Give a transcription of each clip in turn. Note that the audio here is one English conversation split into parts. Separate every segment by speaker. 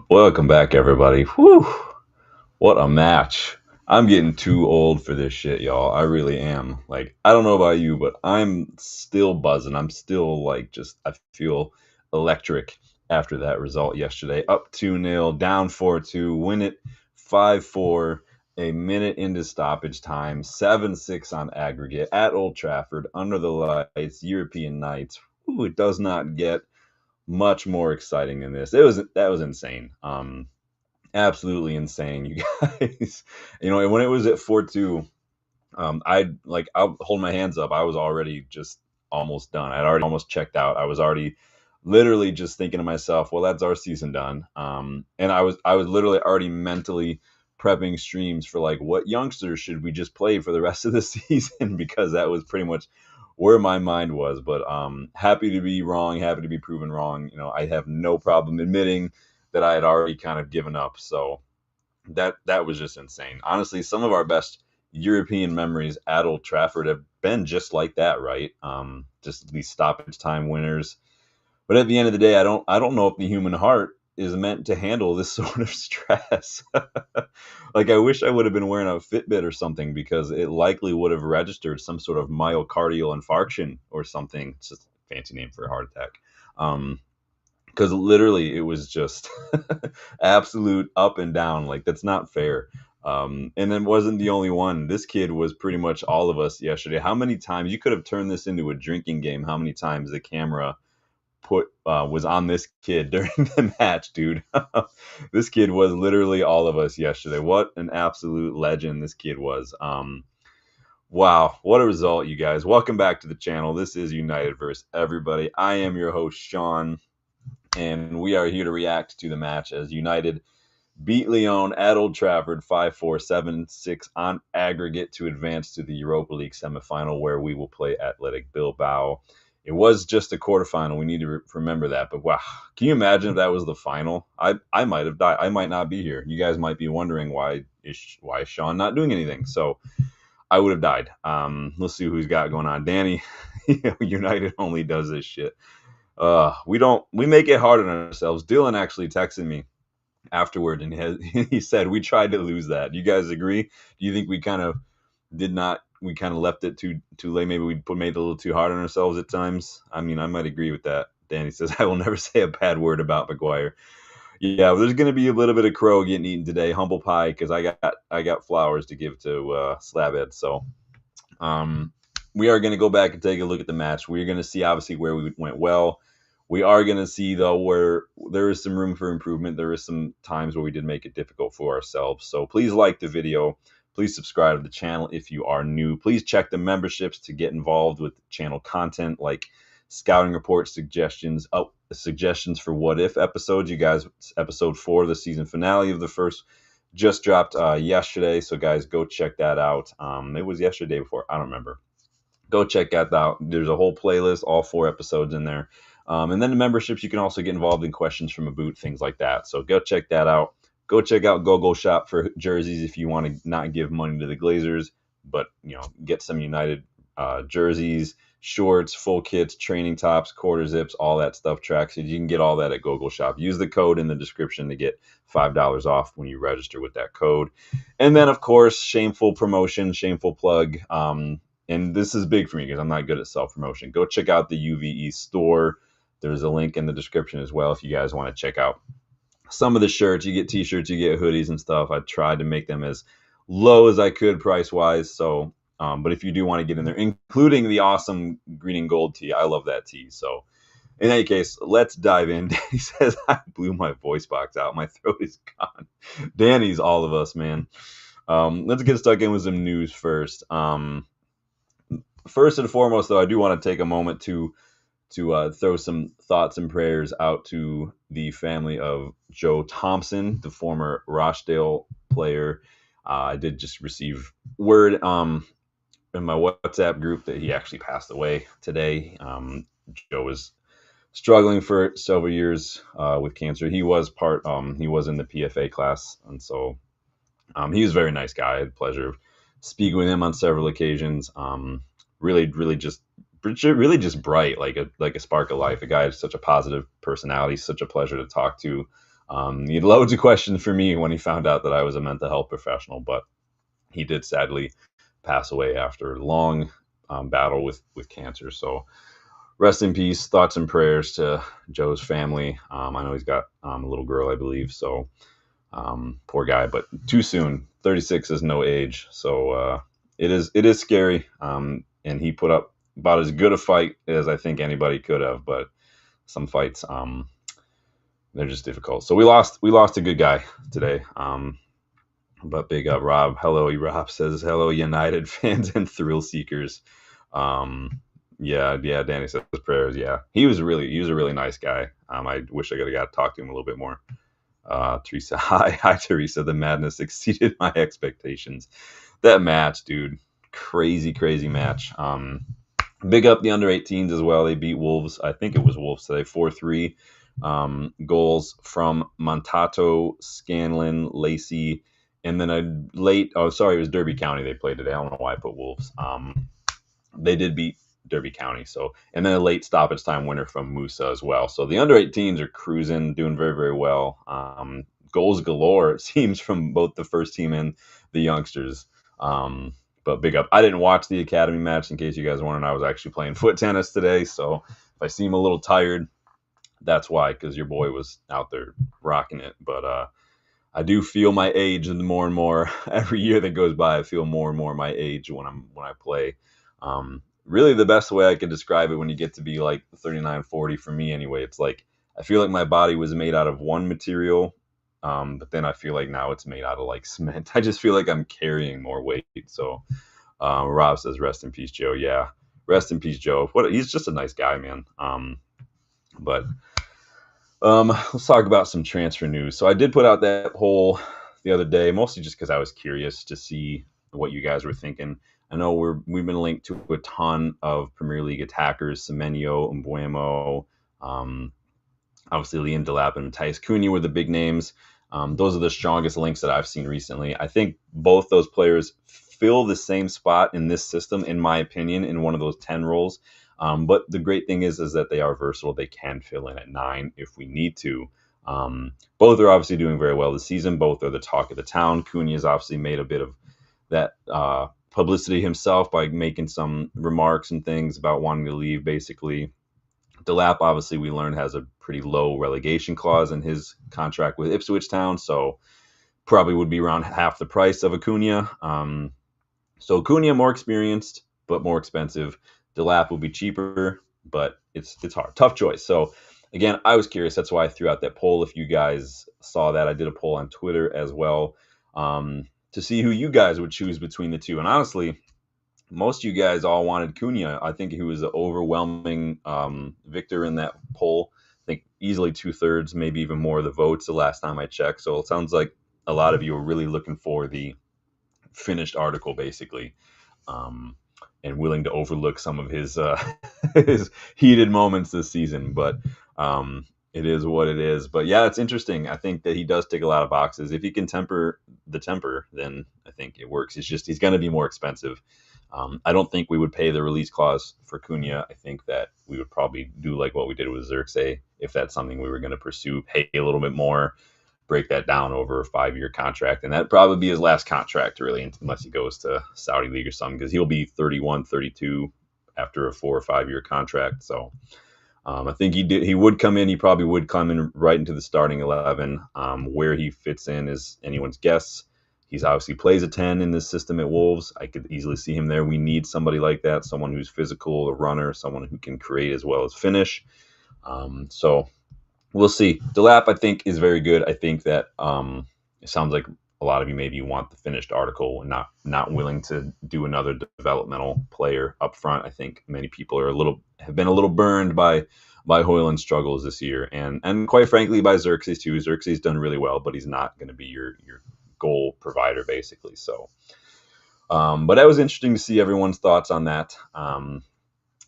Speaker 1: Welcome back, everybody. Whew. What a match. I'm getting too old for this shit, y'all. I really am. Like, I don't know about you, but I'm still buzzing. I'm still like I feel electric after that result yesterday. Up 2-0, down 4-2, win it 5-4, a minute into stoppage time, 7-6 on aggregate at Old Trafford, under the lights, European nights. Ooh, it does not get much more exciting than this. That was insane. Absolutely insane, you guys. And when it was at 4-2, I'll hold my hands up. I was already just almost done. I'd already almost checked out. I was already literally just thinking to myself, well, that's our season done. And I was literally already mentally prepping streams for like what youngsters should we just play for the rest of the season, because that was pretty much where my mind was. But happy to be wrong, happy to be proven wrong. I have no problem admitting that I had already kind of given up. So that was just insane. Honestly, some of our best European memories at Old Trafford have been just like that, right? Just these stoppage time winners. But at the end of the day, I don't know if the human heart is meant to handle this sort of stress. Like, I wish I would have been wearing a Fitbit or something, because it likely would have registered some sort of myocardial infarction or something. It's just a fancy name for a heart attack. Because literally it was just absolute up and down. Like, that's not fair. And then wasn't the only one. This kid was pretty much all of us yesterday. How many times you could have turned this into a drinking game? How many times the camera was on this kid during the match, dude? This kid was literally all of us yesterday. What an absolute legend this kid was. Wow, what a result, you guys. Welcome back to the channel. This is United versus everybody. I am your host, Sean, and we are here to react to the match as United beat Lyon at Old Trafford 5-4, 7-6 on aggregate to advance to the Europa League semifinal, where we will play Athletic Bilbao. It was just a quarterfinal. We need to remember that. But wow, can you imagine if that was the final? I might have died. I might not be here. You guys might be wondering why is Sean not doing anything. So I would have died. Let's see who's got going on. Danny, United only does this shit. We make it hard on ourselves. Dylan actually texted me afterward, and he said we tried to lose that. Do you guys agree? Do you think we kind of did not? We kind of left it too late. Maybe we made it a little too hard on ourselves at times. I mean, I might agree with that. Danny says I will never say a bad word about Maguire. Yeah, there's going to be a little bit of crow getting eaten today, humble pie, because I got flowers to give to Slabhead. So we are going to go back and take a look at the match. We're going to see obviously where we went well. We are going to see, though, where there is some room for improvement. There is some times where we did make it difficult for ourselves. So please like the video. Please subscribe to the channel if you are new. Please check the memberships to get involved with channel content like scouting reports, suggestions for what if episodes. You guys, episode 4, the season finale of the first, just dropped yesterday. So guys, go check that out. It was yesterday before. I don't remember. Go check that out. There's a whole playlist, all 4 episodes in there. And then the memberships, you can also get involved in questions from a boot, things like that. So go check that out. Go check out GoGoalShop for jerseys if you want to not give money to the Glazers, but get some United jerseys, shorts, full kits, training tops, quarter zips, all that stuff, tracksuits. You can get all that at GoGoalShop. Use the code in the description to get $5 off when you register with that code. And then, of course, shameful promotion, shameful plug. And this is big for me because I'm not good at self-promotion. Go check out the UVE store. There's a link in the description as well if you guys want to check out some of the shirts. You get t-shirts, you get hoodies and stuff. I tried to make them as low as I could price-wise. So, but if you do want to get in there, including the awesome green and gold tee, I love that tee. So in any case, let's dive in. Danny says, I blew my voice box out. My throat is gone. Danny's all of us, man. Let's get stuck in with some news first. First and foremost, though, I do want to take a moment to throw some thoughts and prayers out to the family of Joe Thompson, the former Rochdale player. I did just receive word in my WhatsApp group that he actually passed away today. Joe was struggling for several years with cancer. He was he was in the PFA class, and so he was a very nice guy. I had the pleasure of speaking with him on several occasions. Really just really just bright, like a spark of life. A guy with such a positive personality, such a pleasure to talk to. He had loads of questions for me when he found out that I was a mental health professional, but he did sadly pass away after a long battle with cancer. So rest in peace. Thoughts and prayers to Joe's family. I know he's got a little girl, I believe. So poor guy, but too soon. 36 is no age, so it is scary. And he put up about as good a fight as I think anybody could have. But some fights, they're just difficult. So we lost a good guy today. But big up Rob. Hello, Rob says hello, United fans and thrill seekers. Yeah. Danny says prayers. Yeah, he was a really nice guy. I wish I could have got to talk to him a little bit more. Teresa, hi Teresa. The madness exceeded my expectations. That match, dude, crazy match. Big up the under 18s as well. They beat Wolves. I think it was Wolves today, 4-3. Goals from Montato, Scanlon, Lacey, and then it was Derby County they played today. I don't know why I put Wolves. They did beat Derby County. So, and then a late stoppage time winner from Musa as well. So the under 18s are cruising, doing very, very well. Goals galore, it seems, from both the first team and the youngsters. But big up. I didn't watch the academy match, in case you guys wondering. I was actually playing foot tennis today. So if I seem a little tired, that's why, because your boy was out there rocking it. But I do feel my age, and more and more every year that goes by, I feel more and more my age when I play. Really, the best way I could describe it, when you get to be like 39, 40, for me anyway, it's like I feel like my body was made out of one material, but then I feel like now it's made out of like cement. I just feel like I'm carrying more weight. So Rob says, "Rest in peace, Joe." Yeah, rest in peace, Joe. He's just a nice guy, man. But let's talk about some transfer news. So I did put out that poll the other day, mostly just because I was curious to see what you guys were thinking. I know we've been linked to a ton of Premier League attackers: Semenyo, Mbuemo, obviously Liam Delap and Matthias Cunha were the big names. Those are the strongest links that I've seen recently. I think both those players fill the same spot in this system, in my opinion, in one of those 10 roles. But the great thing is that they are versatile. They can fill in at 9 if we need to. Both are obviously doing very well this season. Both are the talk of the town. Cunha has obviously made a bit of that publicity himself by making some remarks and things about wanting to leave, basically. Delap, obviously, we learned, has a pretty low relegation clause in his contract with Ipswich Town, so probably would be around half the price of Acuna. So Acuna more experienced, but more expensive. Delap will be cheaper, but it's hard. Tough choice. So again, I was curious. That's why I threw out that poll. If you guys saw that, I did a poll on Twitter as well, to see who you guys would choose between the two. And honestly, most of you guys all wanted Cunha. I think he was the overwhelming victor in that poll. I think easily 2/3, maybe even more of the votes the last time I checked. So it sounds like a lot of you are really looking for the finished article, basically, and willing to overlook some of his his heated moments this season. But it is what it is. But yeah, it's interesting. I think that he does tick a lot of boxes. If he can temper the temper, then I think it works. He's going to be more expensive. I don't think we would pay the release clause for Cunha. I think that we would probably do like what we did with Xerxes, if that's something we were going to pursue, pay a little bit more, break that down over a 5-year contract. And that'd probably be his last contract, really, unless he goes to Saudi League or something, because he'll be 31, 32 after a 4 or 5-year contract. So I think he would come in. He probably would come in right into the starting 11. Where he fits in is anyone's guess. He's obviously plays a 10 in this system at Wolves. I could easily see him there. We need somebody like that, someone who's physical, a runner, someone who can create as well as finish. So we'll see. Delap, I think, is very good. I think that it sounds like a lot of you maybe want the finished article and not willing to do another developmental player up front. I think many people have been a little burned by Højlund's struggles this year, and quite frankly by Xerxes too. Xerxes done really well, but he's not going to be your goal provider, basically. So but that was interesting to see everyone's thoughts on that.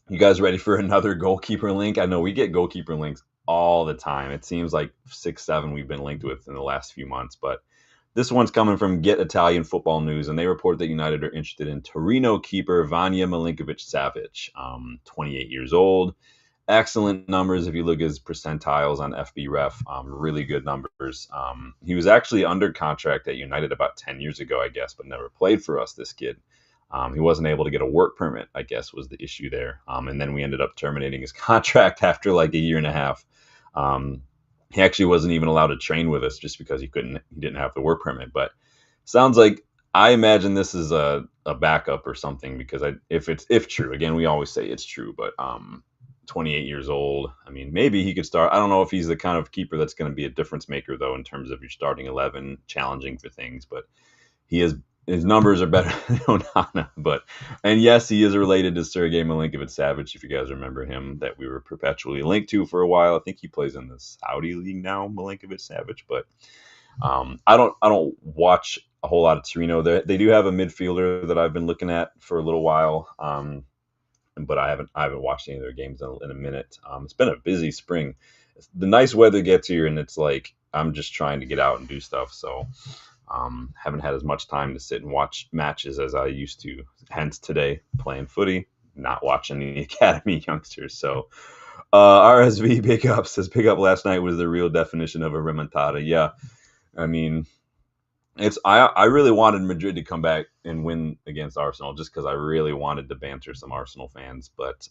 Speaker 1: You guys ready for another goalkeeper link? I know we get goalkeeper links all the time. It seems like 6, 7 we've been linked with in the last few months, but This one's coming from Get Italian Football News, and they report that United are interested in Torino keeper Vanja Milinkovic-Savic, 28 years old. Excellent numbers if you look at his percentiles on FBref. Really good numbers. He was actually under contract at United about 10 years ago, I guess, but never played for us, this kid. He wasn't able to get a work permit, I guess, was the issue there. And then we ended up terminating his contract after like a year and a half. He actually wasn't even allowed to train with us just because he didn't have the work permit. But sounds like, I imagine this is a backup or something, because if true, again, we always say it's true, but 28 years old. I mean, maybe he could start. I don't know if he's the kind of keeper that's going to be a difference maker, though, in terms of your starting 11, challenging for things. But his numbers are better than Onana. And yes, he is related to Sergei Milinkovic-Savic, if you guys remember him, that we were perpetually linked to for a while. I think he plays in the Saudi league now, Milinkovic-Savic. But I don't watch a whole lot of Torino. They do have a midfielder that I've been looking at for a little while. But I haven't watched any of their games in a minute. It's been a busy spring. The nice weather gets here, and it's like I'm just trying to get out and do stuff. So haven't had as much time to sit and watch matches as I used to. Hence today playing footy, not watching the academy youngsters. So RSV Pickup says pickup last night was the real definition of a remontada. Yeah, I mean, I really wanted Madrid to come back and win against Arsenal, just because I really wanted to banter some Arsenal fans. But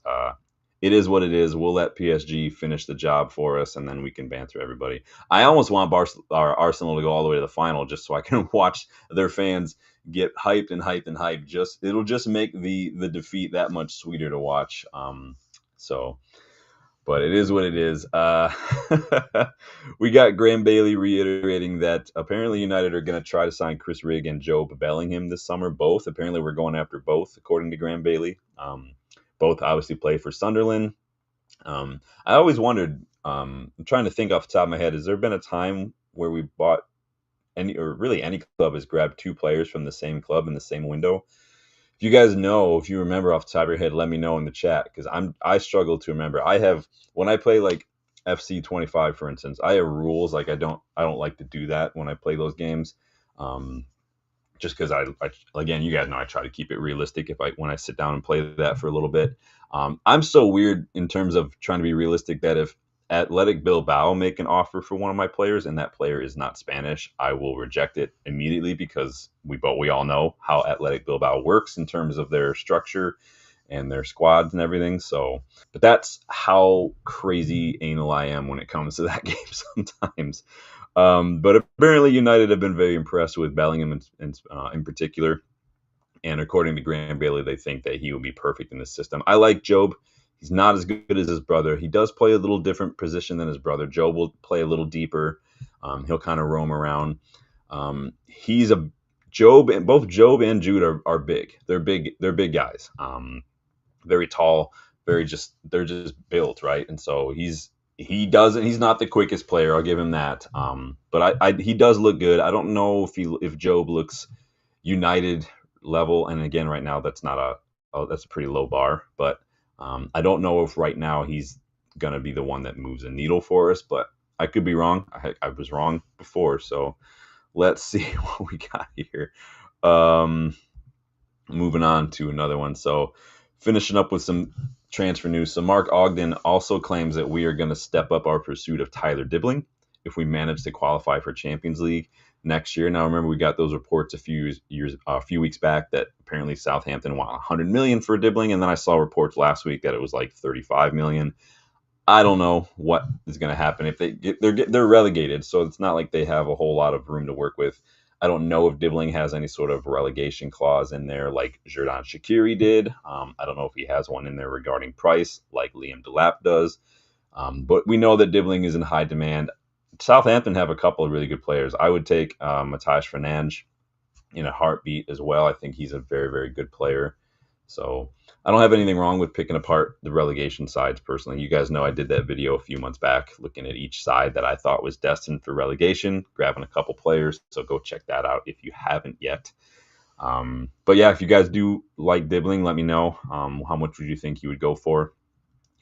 Speaker 1: it is what it is. We'll let PSG finish the job for us, and then we can banter everybody. I almost want Arsenal to go all the way to the final, just so I can watch their fans get hyped and hyped and hyped. It'll just make the defeat that much sweeter to watch. But it is what it is. We got Graham Bailey reiterating that apparently United are going to try to sign Chris Rigg and Job Bellingham this summer. Both. Apparently we're going after both, according to Graham Bailey. Both obviously play for Sunderland. I always wondered, I'm trying to think off the top of my head, has there been a time where we bought any club has grabbed two players from the same club in the same window? If you guys know, if you remember off the top of your head, let me know in the chat, because I struggle to remember. When I play like FC 25, for instance, I have rules. Like I don't like to do that when I play those games. Just because again, you guys know I try to keep it realistic when I sit down and play that for a little bit. I'm so weird in terms of trying to be realistic that if Athletic Bilbao make an offer for one of my players and that player is not Spanish, I will reject it immediately, because we all know how Athletic Bilbao works in terms of their structure and their squads and everything. So, but that's how crazy anal I am when it comes to that game sometimes. But apparently United have been very impressed with Bellingham in particular. And according to Graham Bailey, they think that he will be perfect in this system. I like Job. He's not as good as his brother. He does play a little different position than his brother. Job will play a little deeper. He'll kind of roam around. Both Job and Jude are big. They're big guys. Very tall. They're just built right. And so he's not the quickest player. I'll give him that. But he does look good. I don't know if Job looks United level. And again, right now that's a pretty low bar. But I don't know if right now he's gonna be the one that moves a needle for us. But I could be wrong. I was wrong before. So let's see what we got here. Moving on to another one. So finishing up with some transfer news. So Mark Ogden also claims that we are going to step up our pursuit of Tyler Dibbling if we manage to qualify for Champions League next year. Now, remember, we got those reports a few weeks back that apparently Southampton want 100 million for Dibbling, and then I saw reports last week that it was like 35 million. I don't know what is going to happen if they're relegated, so it's not like they have a whole lot of room to work with. I don't know if Dibbling has any sort of relegation clause in there like Xherdan Shaqiri did. I don't know if he has one in there regarding price like Liam Delap does. But we know that Dibbling is in high demand. Southampton have a couple of really good players. I would take Matthias Fernandes in a heartbeat as well. I think he's a very, very good player. So I don't have anything wrong with picking apart the relegation sides personally. You guys know I did that video a few months back looking at each side that I thought was destined for relegation, grabbing a couple players. So go check that out if you haven't yet. But yeah, if you guys do like Dibbling, let me know. How much would you think you would go for?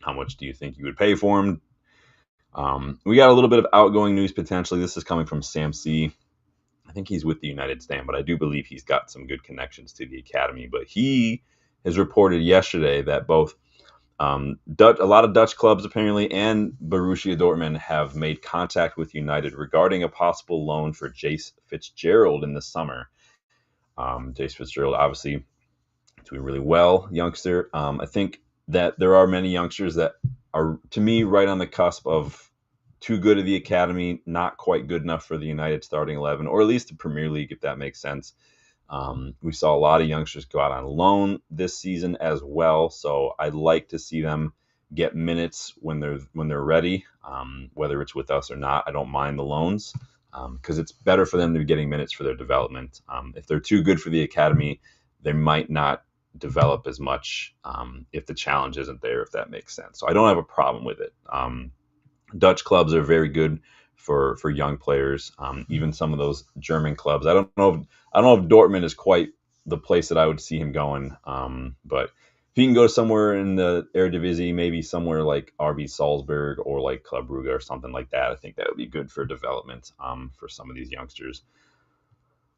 Speaker 1: How much do you think you would pay for him? We got a little bit of outgoing news potentially. This is coming from Sam C. I think he's with the United stand, but I do believe he's got some good connections to the academy. But he has reported yesterday that both a lot of Dutch clubs apparently and Borussia Dortmund have made contact with United regarding a possible loan for Jace Fitzgerald in the summer. Jace Fitzgerald, obviously doing really well, youngster. I think that there are many youngsters that are, to me, right on the cusp of too good of the academy, not quite good enough for the United starting 11, or at least the Premier League, if that makes sense. We saw a lot of youngsters go out on loan this season as well, so I'd like to see them get minutes when they're ready, whether it's with us or not. I don't mind the loans because it's better for them to be getting minutes for their development. If they're too good for the academy, they might not develop as much if the challenge isn't there, if that makes sense. So I don't have a problem with it. Dutch clubs are very good for young players. Even some of those German clubs. I don't know if Dortmund is quite the place that I would see him going. But if he can go somewhere in the Eredivisie, maybe somewhere like RB Salzburg or like Club Brugge or something like that, I think that would be good for development for some of these youngsters.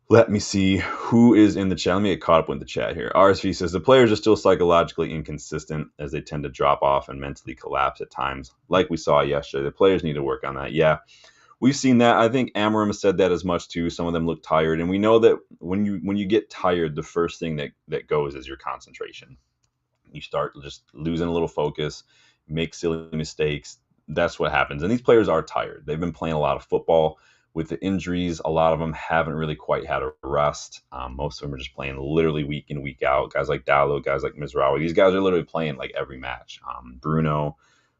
Speaker 1: Let me see who is in the chat. Let me get caught up with the chat here. RSV says the players are still psychologically inconsistent as they tend to drop off and mentally collapse at times, like we saw yesterday. The players need to work on that. Yeah, we've seen that. I think Amorim has said that as much too. Some of them look tired, and we know that when you get tired, the first thing that goes is your concentration. You start just losing a little focus, make silly mistakes. That's what happens. And these players are tired. They've been playing a lot of football. With the injuries, a lot of them haven't really quite had a rest. Most of them are just playing literally week in, week out. Guys like Dallo, guys like Mizraoui, these guys are literally playing like every match. Bruno,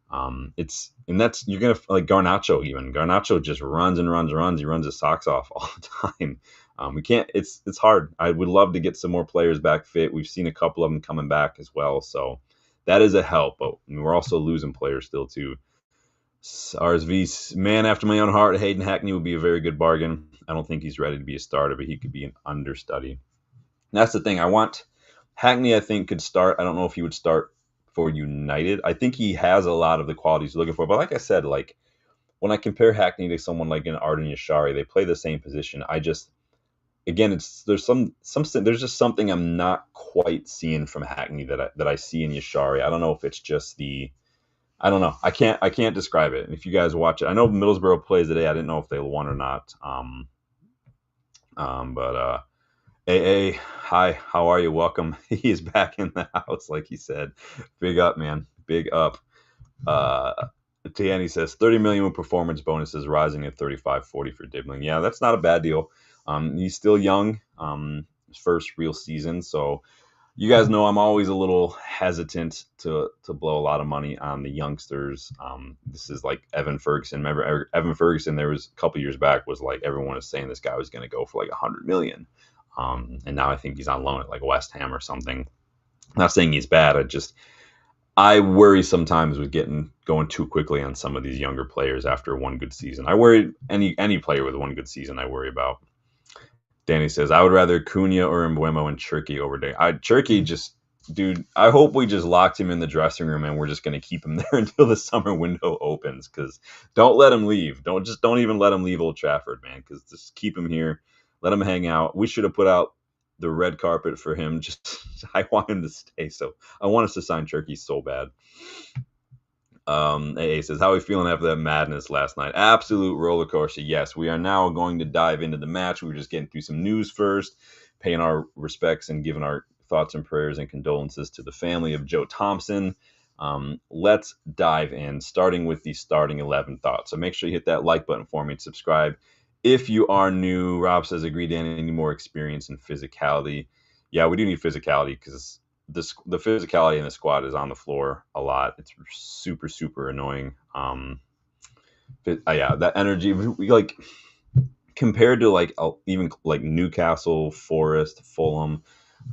Speaker 1: that's you're gonna like Garnacho even. Garnacho just runs and runs and runs. He runs his socks off all the time. We can't. It's hard. I would love to get some more players back fit. We've seen a couple of them coming back as well, so that is a help. But we're also losing players still too. RSV, man after my own heart, Hayden Hackney would be a very good bargain. I don't think he's ready to be a starter, but he could be an understudy. And that's the thing. Hackney, I think, could start. I don't know if he would start for United. I think he has a lot of the qualities you're looking for. But like I said, like when I compare Hackney to someone like an Arden Yashari, they play the same position. Again, there's just something I'm not quite seeing from Hackney that I see in Yashari. I don't know if it's just I don't know. I can't describe it. If you guys watch it, I know Middlesbrough plays today. I didn't know if they won or not. But AA, hi, how are you? Welcome. He is back in the house, like he said. Big up, man. Big up. Tiani says 30 million with performance bonuses rising at 35-40 for Dibling. Yeah, that's not a bad deal. He's still young. His first real season, so you guys know I'm always a little hesitant to blow a lot of money on the youngsters. This is like Evan Ferguson. Remember Evan Ferguson? There was a couple years back was like everyone was saying this guy was going to go for like 100 million, and now I think he's on loan at like West Ham or something. I'm not saying he's bad. I worry sometimes with going too quickly on some of these younger players after one good season. I worry any player with one good season. I worry about. Danny says, I would rather Cunha or Mbuemo and Cherki over there. Dude, I hope we just locked him in the dressing room and we're just going to keep him there until the summer window opens, because don't let him leave. Don't even let him leave Old Trafford, man, because just keep him here. Let him hang out. We should have put out the red carpet for him. I want him to stay. So I want us to sign Cherki so bad. AA says, how are we feeling after that madness last night? Absolute roller coaster. Yes, we are now going to dive into the match. We were just getting through some news first, paying our respects and giving our thoughts and prayers and condolences to the family of Joe Thompson. Let's dive in, starting with the starting 11 thoughts. So make sure you hit that like button for me and subscribe. If you are new, Rob says, agree, Dan, any more experience in physicality? Yeah, we do need physicality because the physicality in the squad is on the floor a lot. It's super, super annoying. Yeah, that energy, we like compared to like even like Newcastle, Forest, Fulham,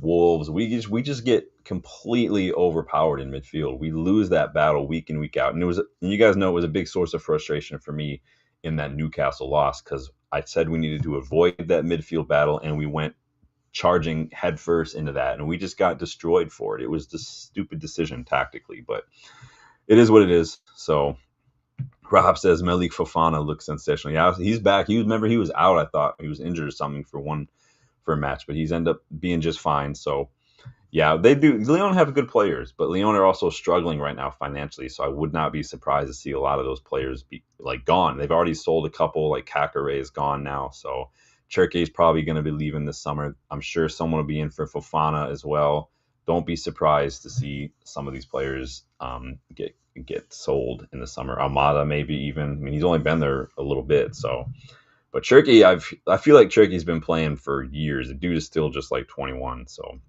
Speaker 1: Wolves, we just get completely overpowered in midfield. We lose that battle week in, week out. And you guys know it was a big source of frustration for me in that Newcastle loss, because I said we needed to avoid that midfield battle and we went charging headfirst into that, and we just got destroyed for it. It was just stupid decision tactically, but it is what it is. So Rob says Malik Fofana looks sensational. Yeah, he's back. He was out. I thought he was injured or something for a match, but he's ended up being just fine. So yeah, they do. Lyon have good players, but Lyon are also struggling right now financially. So I would not be surprised to see a lot of those players be like gone. They've already sold a couple. Like Kakare is gone now, so Cherke is probably going to be leaving this summer. I'm sure someone will be in for Fofana as well. Don't be surprised to see some of these players get sold in the summer. Almada maybe even. I mean, he's only been there a little bit, so. But Cherke, I feel like Cherke's been playing for years. The dude is still just like 21, so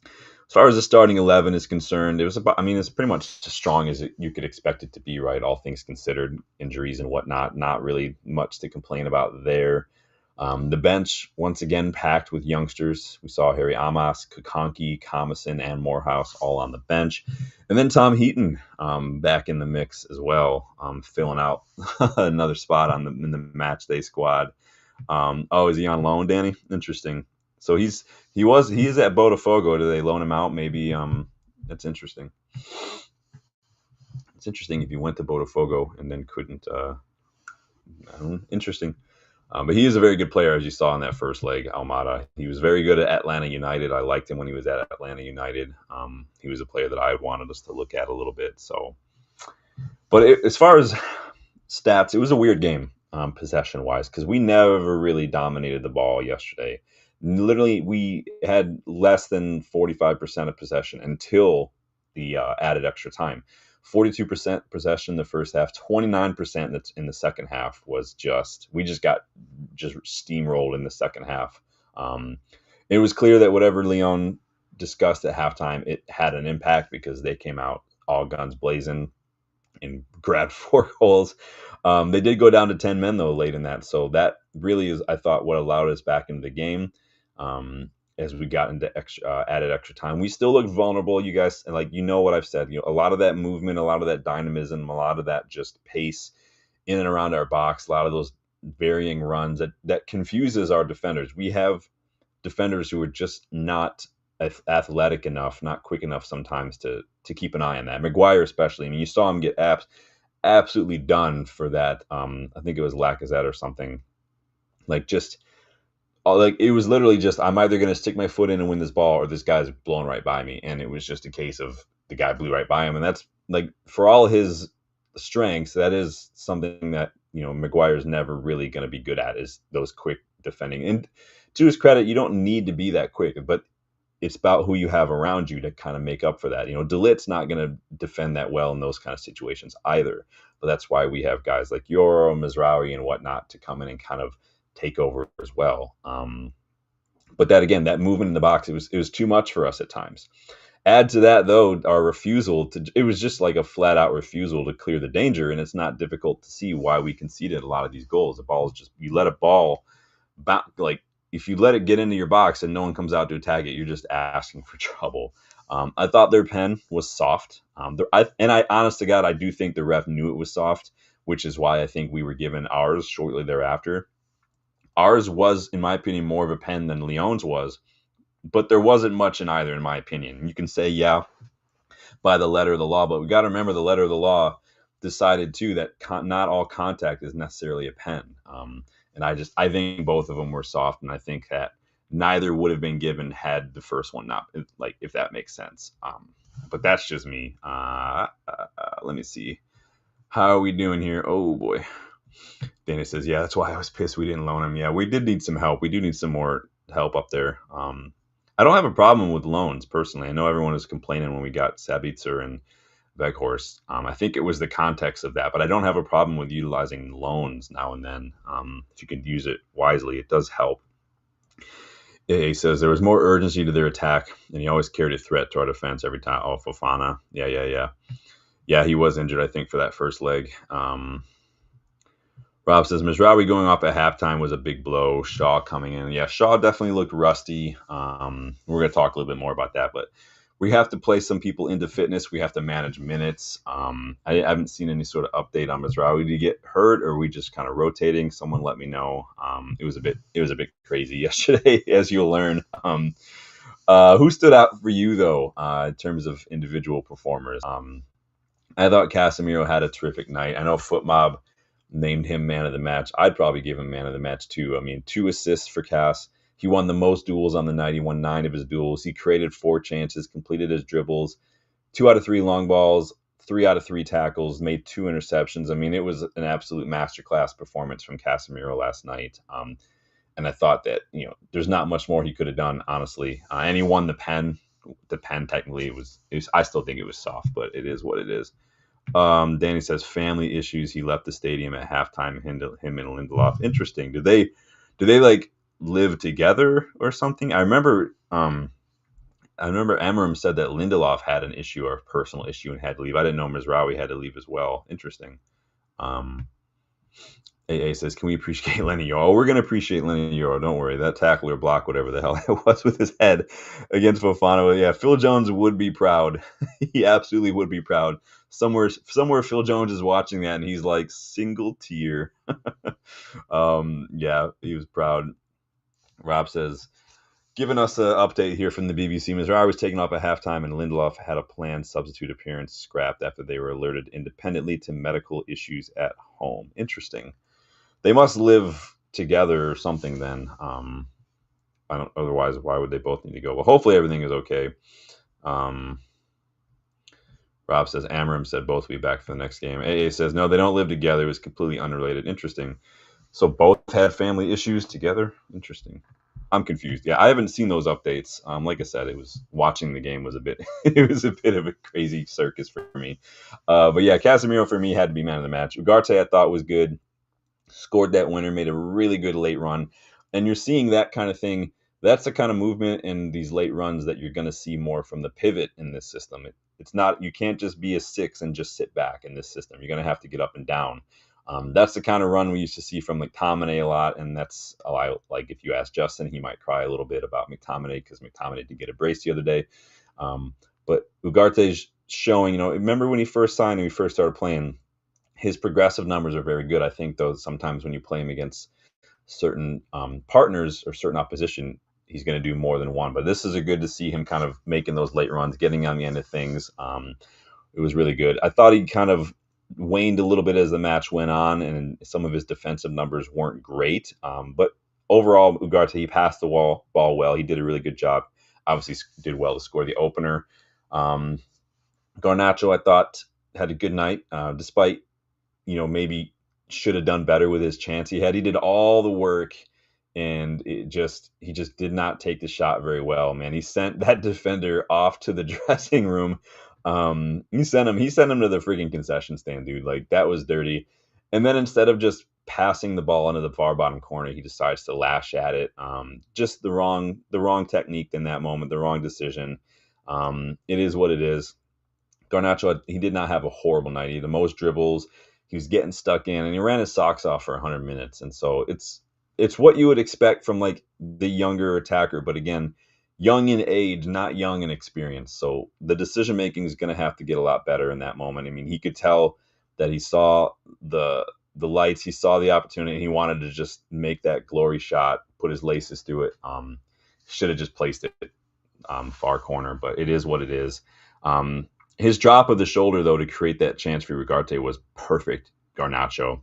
Speaker 1: as far as the starting 11 is concerned, it was about, I mean, it's pretty much as strong as you could expect it to be, right? All things considered, injuries and whatnot, not really much to complain about there. The bench, once again, packed with youngsters. We saw Harry Amas, Kukanki, Comison, and Morehouse all on the bench. And then Tom Heaton back in the mix as well, filling out another spot in the match day squad. Is he on loan, Danny? Interesting. So he is at Botafogo. Do they loan him out? Maybe that's interesting. It's interesting if he went to Botafogo and then couldn't. Interesting. But he is a very good player, as you saw in that first leg, Almada. He was very good at Atlanta United. I liked him when he was at Atlanta United. He was a player that I wanted us to look at a little bit. So, but as far as stats, it was a weird game possession-wise because we never really dominated the ball yesterday. Literally, we had less than 45% of possession until the added extra time. 42% possession in the first half, 29% in the second half was we just got steamrolled in the second half. It was clear that whatever Lyon discussed at halftime, it had an impact because they came out all guns blazing and grabbed 4 goals. They did go down to 10 men, though, late in that. So that really is, I thought, what allowed us back into the game. As we got into added extra time, we still looked vulnerable. You guys, like, what I've said, a lot of that movement, a lot of that dynamism, a lot of that just pace in and around our box, a lot of those varying runs that confuses our defenders. We have defenders who are just not athletic enough, not quick enough sometimes to keep an eye on that. Maguire especially. I mean, you saw him get absolutely done for that. I think it was Lacazette or something. It was literally just, I'm either going to stick my foot in and win this ball or this guy's blown right by me. And it was just a case of the guy blew right by him. And that's, like, for all his strengths, that is something that, Maguire's never really going to be good at, is those quick defending. And to his credit, you don't need to be that quick, but it's about who you have around you to kind of make up for that. De Ligt's not going to defend that well in those kind of situations either. But that's why we have guys like Yoro, Mizraoui, and whatnot to come in and kind of take over as well. But that movement in the box, it was too much for us at times. Add to that, though, our refusal it was just like a flat out refusal to clear the danger. And it's not difficult to see why we conceded a lot of these goals. The ball is just, you let a ball if you let it get into your box and no one comes out to attack it, you're just asking for trouble. I thought their pen was soft. I honest to God, I do think the ref knew it was soft, which is why I think we were given ours shortly thereafter. Ours was, in my opinion, more of a pen than Lyon's was, but there wasn't much in either, in my opinion. You can say, yeah, by the letter of the law, but we got to remember the letter of the law decided, too, that not all contact is necessarily a pen. And I think both of them were soft, and I think that neither would have been given had the first one not, if that makes sense. But that's just me. Let me see. How are we doing here? Oh, boy. Danny says, yeah, that's why I was pissed we didn't loan him. Yeah, we did need some help. We do need some more help up there. I don't have a problem with loans, personally. I know everyone was complaining when we got Sabitzer and Weghorst. I think it was the context of that, but I don't have a problem with utilizing loans now and then. If you can use it wisely, it does help. He says there was more urgency to their attack, and he always carried a threat to our defense every time. Oh, Fofana. Yeah. Yeah, he was injured, I think, for that first leg. Rob says, Mizraoui going off at halftime was a big blow. Shaw coming in. Yeah, Shaw definitely looked rusty. We're going to talk a little bit more about that, but we have to play some people into fitness. We have to manage minutes. I haven't seen any sort of update on Mizraoui. Did he get hurt, or are we just kind of rotating? Someone let me know. It was a bit crazy yesterday, as you'll learn. Who stood out for you, though, in terms of individual performers? I thought Casemiro had a terrific night. I know FootMob named him man of the match. I'd probably give him man of the match too. I mean, 2 assists for Cass. He won the most duels on the night. He won 9 of his duels. He created 4 chances, completed his dribbles, 2 out of 3 long balls, 3 out of 3 tackles, made 2 interceptions. I mean, it was an absolute masterclass performance from Casemiro last night. And I thought that there's not much more he could have done, honestly. And he won the pen. The pen technically it was. I still think it was soft, but it is what it is. Danny says family issues. He left the stadium at halftime. Him and Lindelof. Interesting. Do they like live together or something? I remember Amorim said that Lindelof had an issue or a personal issue and had to leave. I didn't know Mizraoui had to leave as well. Interesting. Um, AA says, can we appreciate Lenny Yoro? Oh, we're going to appreciate Lenny Yoro. Don't worry. That tackle or block, whatever the hell it was with his head against Fofana. Yeah, Phil Jones would be proud. He absolutely would be proud. Somewhere Phil Jones is watching that and he's like, single tear. Yeah, he was proud. Rob says, giving us an update here from the BBC. Mizraoui was taken off at halftime and Lindelof had a planned substitute appearance scrapped after they were alerted independently to medical issues at home. Interesting. They must live together or something then. I don't. Otherwise, why would they both need to go? Well, hopefully everything is okay. Rob says Amorim said both will be back for the next game. AA says no, they don't live together. It was completely unrelated. Interesting. So both had family issues together. Interesting. I'm confused. Yeah, I haven't seen those updates. Like I said, it was watching the game was a bit. It was a bit of a crazy circus for me. But yeah, Casemiro for me had to be man of the match. Ugarte I thought was good. Scored that winner, made a really good late run. And you're seeing that kind of thing. That's the kind of movement in these late runs that you're going to see more from the pivot in this system. It's not, you can't just be a 6 and just sit back in this system. You're going to have to get up and down. That's the kind of run we used to see from McTominay a lot. And that's, like if you ask Justin, he might cry a little bit about McTominay because McTominay did get a brace the other day. But Ugarte's showing, remember when he first signed and we first started playing, his progressive numbers are very good. I think, though, sometimes when you play him against certain partners or certain opposition, he's going to do more than one. But this is good to see him kind of making those late runs, getting on the end of things. It was really good. I thought he kind of waned a little bit as the match went on, and some of his defensive numbers weren't great. But overall, Ugarte, he passed the ball well. He did a really good job. Obviously, did well to score the opener. Garnacho, I thought, had a good night, despite maybe should have done better with his chance he had. He did all the work, and he just did not take the shot very well, man. He sent that defender off to the dressing room. He sent him to the freaking concession stand, dude. Like, that was dirty. And then instead of just passing the ball into the far bottom corner, he decides to lash at it. Just the wrong technique in that moment, the wrong decision. It is what it is. Garnacho, he did not have a horrible night. He had the most dribbles. He was getting stuck in, and he ran his socks off for 100 minutes. And so it's what you would expect from like the younger attacker, but again, young in age, not young in experience. So the decision making is going to have to get a lot better in that moment. I mean, he could tell that he saw the lights, he saw the opportunity, and he wanted to just make that glory shot, put his laces through it. Should have just placed it far corner, but it is what it is. His drop of the shoulder, though, to create that chance for Ugarte was perfect. Garnacho.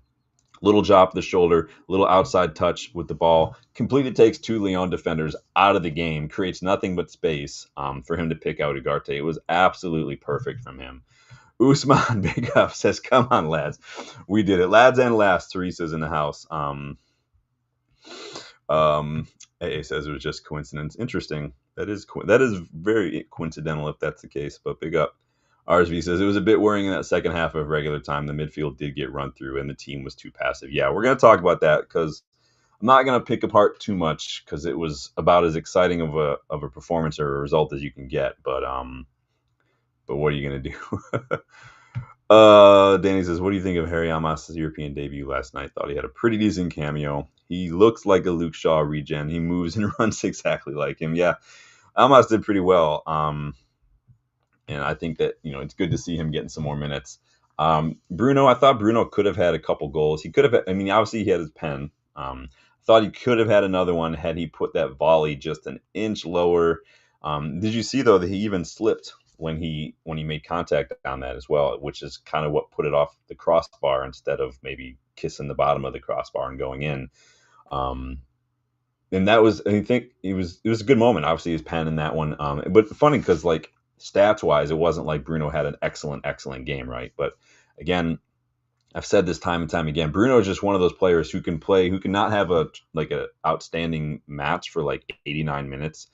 Speaker 1: Little drop of the shoulder, little outside touch with the ball. Completely takes 2 Lyon defenders out of the game, creates nothing but space for him to pick out Ugarte. It was absolutely perfect from him. Usman Big Up says, come on, lads. We did it. Lads and lass, Teresa's in the house. AA says it was just coincidence. Interesting. That is very coincidental if that's the case, but big up. RSV says it was a bit worrying in that second half of regular time. The midfield did get run through and the team was too passive. Yeah, we're going to talk about that because I'm not going to pick apart too much because it was about as exciting of a performance or a result as you can get. But what are you going to do? Danny says, what do you think of Harry Amas's European debut last night? Thought he had a pretty decent cameo. He looks like a Luke Shaw regen. He moves and runs exactly like him. Yeah, Amas did pretty well. And I think that, it's good to see him getting some more minutes. Bruno, I thought Bruno could have had a couple goals. He could have, obviously he had his pen. Thought he could have had another one had he put that volley just an inch lower. Did you see, though, that he even slipped when he made contact on that as well, which is kind of what put it off the crossbar instead of maybe kissing the bottom of the crossbar and going in. Um, and that was, I think it was a good moment. Obviously, his pen in that one. But funny because like stats wise, it wasn't like Bruno had an excellent game, right? But again, I've said this time and time again. Bruno is just one of those players who can play, who can not have a outstanding match for like 89 minutes,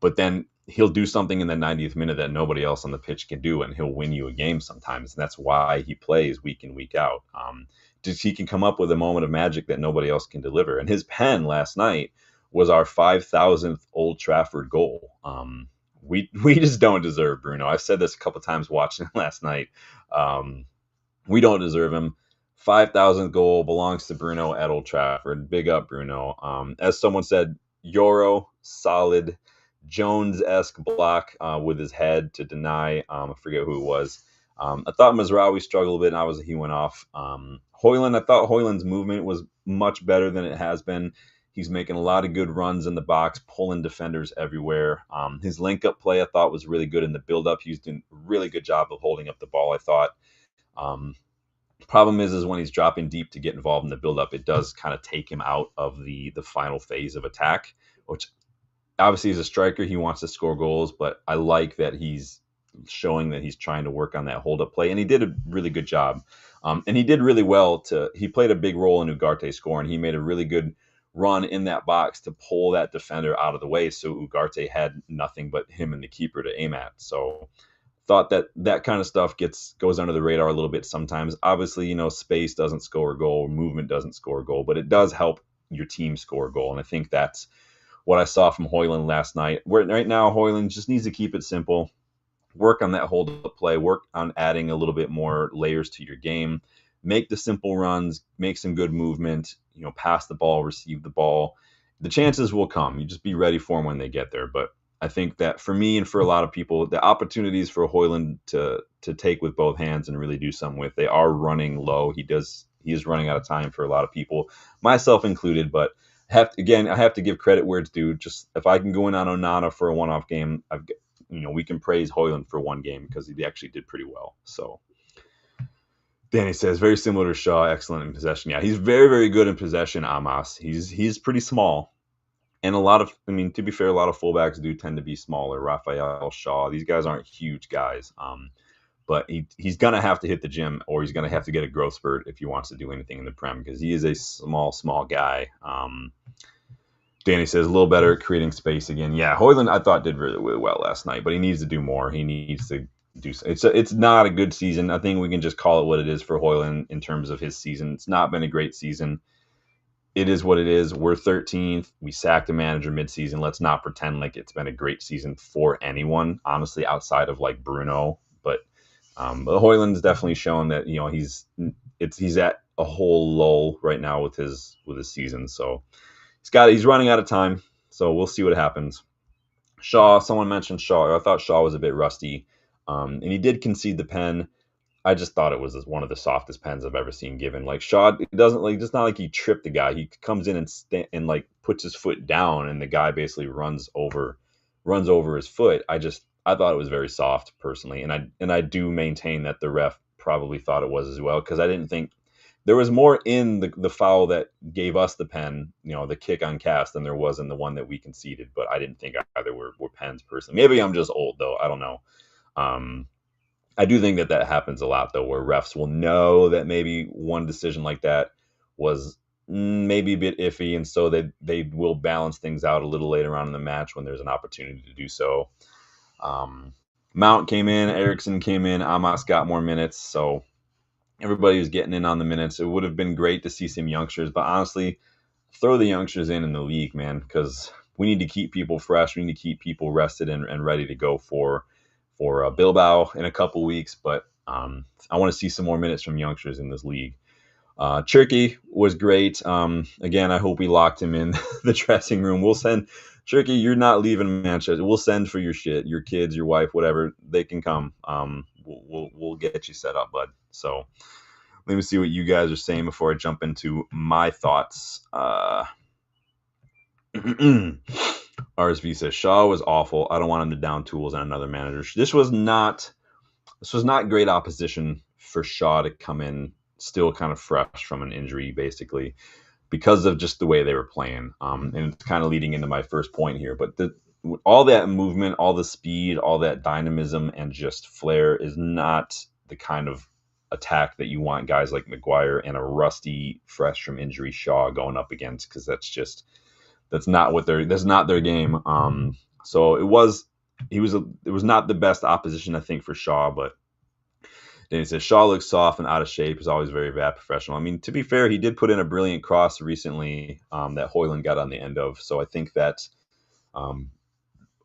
Speaker 1: but then he'll do something in the 90th minute that nobody else on the pitch can do, and he'll win you a game sometimes. And that's why he plays week in, week out. Just he can come up with a moment of magic that nobody else can deliver. And his pen last night was our 5,000th Old Trafford goal. We just don't deserve Bruno. I've said this a couple times watching last night. We don't deserve him. 5,000th goal belongs to Bruno at Old Trafford. Big up, Bruno. As someone said, Euro, solid, Jones-esque block with his head to deny. I forget who it was. I thought Mazraoui struggled a bit, and obviously he went off. Højlund, I thought Højlund's movement was much better than it has been. He's making a lot of good runs in the box, pulling defenders everywhere. His link-up play, I thought, was really good in the build-up. He was doing a really good job of holding up the ball, I thought. Problem is when he's dropping deep to get involved in the build-up, it does kind of take him out of the final phase of attack, which obviously as a striker, he wants to score goals, but I like that he's showing that he's trying to work on that hold-up play, and he did a really good job. And he did really well he played a big role in Ugarte scoring. He made a really good run in that box to pull that defender out of the way, so Ugarte had nothing but him and the keeper to aim at. So thought that kind of stuff goes under the radar a little bit sometimes. Obviously, space doesn't score a goal, movement doesn't score a goal, but it does help your team score a goal. And I think that's what I saw from Højlund last night. Right now, Højlund just needs to keep it simple, work on that hold-up play, work on adding a little bit more layers to your game, make the simple runs, make some good movement, pass the ball, receive the ball. The chances will come. You just be ready for them when they get there. But I think that for me and for a lot of people, the opportunities for Højlund to take with both hands and really do something with, they are running low. He is running out of time for a lot of people, myself included. But I have to give credit where it's due. Just if I can go in on Onana for a one-off game, we can praise Højlund for one game because he actually did pretty well. So Danny says, very similar to Shaw, excellent in possession. Yeah, he's very, very good in possession, Amos. He's pretty small. And to be fair, a lot of fullbacks do tend to be smaller. Raphael, Shaw, these guys aren't huge guys. But he's going to have to hit the gym, or he's going to have to get a growth spurt if he wants to do anything in the Prem, because he is a small guy. Danny says, a little better at creating space again. Yeah, Højlund, I thought, did really, really well last night, but he needs to do more. He needs to do. It's not a good season. I think we can just call it what it is for Højlund in terms of his season. It's not been a great season. It is what it is. We're 13th. We sacked a manager midseason. Let's not pretend like it's been a great season for anyone, honestly, outside of like Bruno. But Højlund's definitely shown that he's at a whole lull right now with his season. So he's running out of time. So we'll see what happens. Shaw, someone mentioned Shaw. I thought Shaw was a bit rusty, and he did concede the pen. I just thought it was one of the softest pens I've ever seen given. Like Shaw, it doesn't like, it's not like he tripped the guy. He comes in and like puts his foot down, and the guy basically runs over his foot. I thought it was very soft personally, and I do maintain that the ref probably thought it was as well, because I didn't think there was more in the foul that gave us the pen, the kick on Cast, than there was in the one that we conceded. But I didn't think either were pens personally. Maybe I'm just old though. I don't know. I do think that happens a lot, though, where refs will know that maybe one decision like that was maybe a bit iffy, and so they will balance things out a little later on in the match when there's an opportunity to do so. Mount came in, Eriksson came in, Amos got more minutes, so everybody was getting in on the minutes. It would have been great to see some youngsters, but honestly, throw the youngsters in the league, man, because we need to keep people fresh. We need to keep people rested and ready to go for Bilbao in a couple weeks, but I want to see some more minutes from youngsters in this league. Cherky was great. Again, I hope we locked him in the dressing room. We'll send Cherky. You're not leaving Manchester. We'll send for your shit, your kids, your wife, whatever. They can come. We'll get you set up, bud. So let me see what you guys are saying before I jump into my thoughts. RSV says Shaw was awful. I don't want him to down tools on another manager. This was not great opposition for Shaw to come in still kind of fresh from an injury, basically, because of just the way they were playing. And it's kind of leading into my first point here. But all that movement, all the speed, all that dynamism, and just flair is not the kind of attack that you want guys like Maguire and a rusty, fresh from injury Shaw going up against, because that's not their game. So it was not the best opposition, I think, for Shaw, but then he says Shaw looks soft and out of shape. Is always very bad professional. I mean, to be fair, he did put in a brilliant cross recently that Hoyland got on the end of. So I think that um,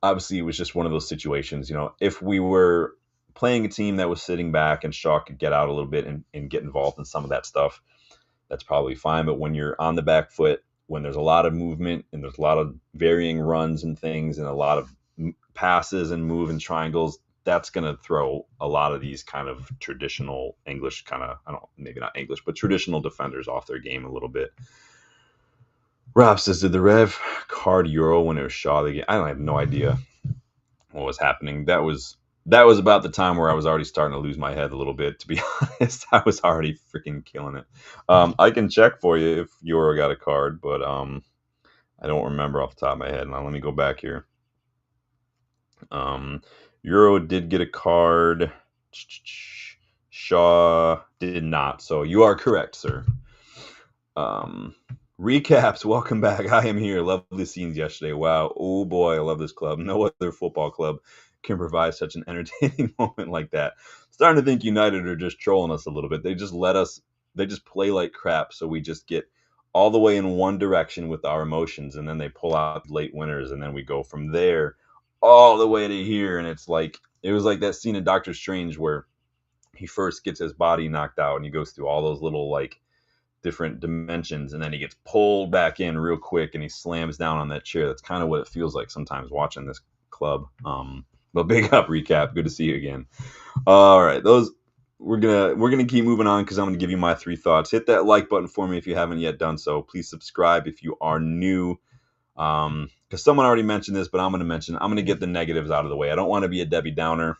Speaker 1: obviously it was just one of those situations. If we were playing a team that was sitting back and Shaw could get out a little bit and get involved in some of that stuff, that's probably fine. But when you're on the back foot, when there's a lot of movement and there's a lot of varying runs and things and a lot of passes and move and triangles, that's going to throw a lot of these kind of traditional English maybe not English, but traditional defenders off their game a little bit. Rob says, did the Rev card Euro when it was Shaw the game? I have no idea what was happening. That was about the time where I was already starting to lose my head a little bit, to be honest. I was already freaking killing it. I can check for you if Euro got a card, but I don't remember off the top of my head. Now let me go back here. Euro did get a card. Shaw did not. So you are correct, sir. Recaps, welcome back. I am here. Lovely scenes yesterday. Wow. Oh boy, I love this club. No other football club can provide such an entertaining moment like that. Starting to think United are just trolling us a little bit. They just play like crap, so we just get all the way in one direction with our emotions, and then they pull out late winners, and then we go from there all the way to here. And it was like that scene in Doctor Strange where he first gets his body knocked out and he goes through all those little different dimensions, and then he gets pulled back in real quick and he slams down on that chair. That's kind of what it feels like sometimes watching this club. But big up, Recap. Good to see you again. All right, we're gonna keep moving on because I'm gonna give you my 3 thoughts. Hit that like button for me if you haven't yet done so. Please subscribe if you are new. Because someone already mentioned this, but I'm gonna get the negatives out of the way. I don't want to be a Debbie Downer,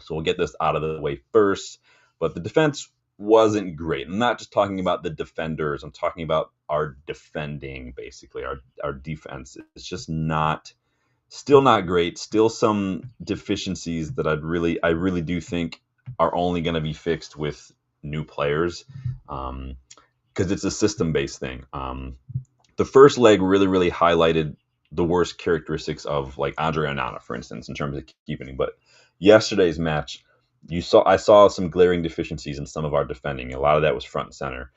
Speaker 1: so we'll get this out of the way first. But the defense wasn't great. I'm not just talking about the defenders. I'm talking about our defending, basically. Our defense is just still not great. Still some deficiencies that I really do think are only going to be fixed with new players, because it's a system-based thing. The first leg really highlighted the worst characteristics of Andre Onana, for instance, in terms of keeping. But yesterday's match, I saw some glaring deficiencies in some of our defending. A lot of that was front and center.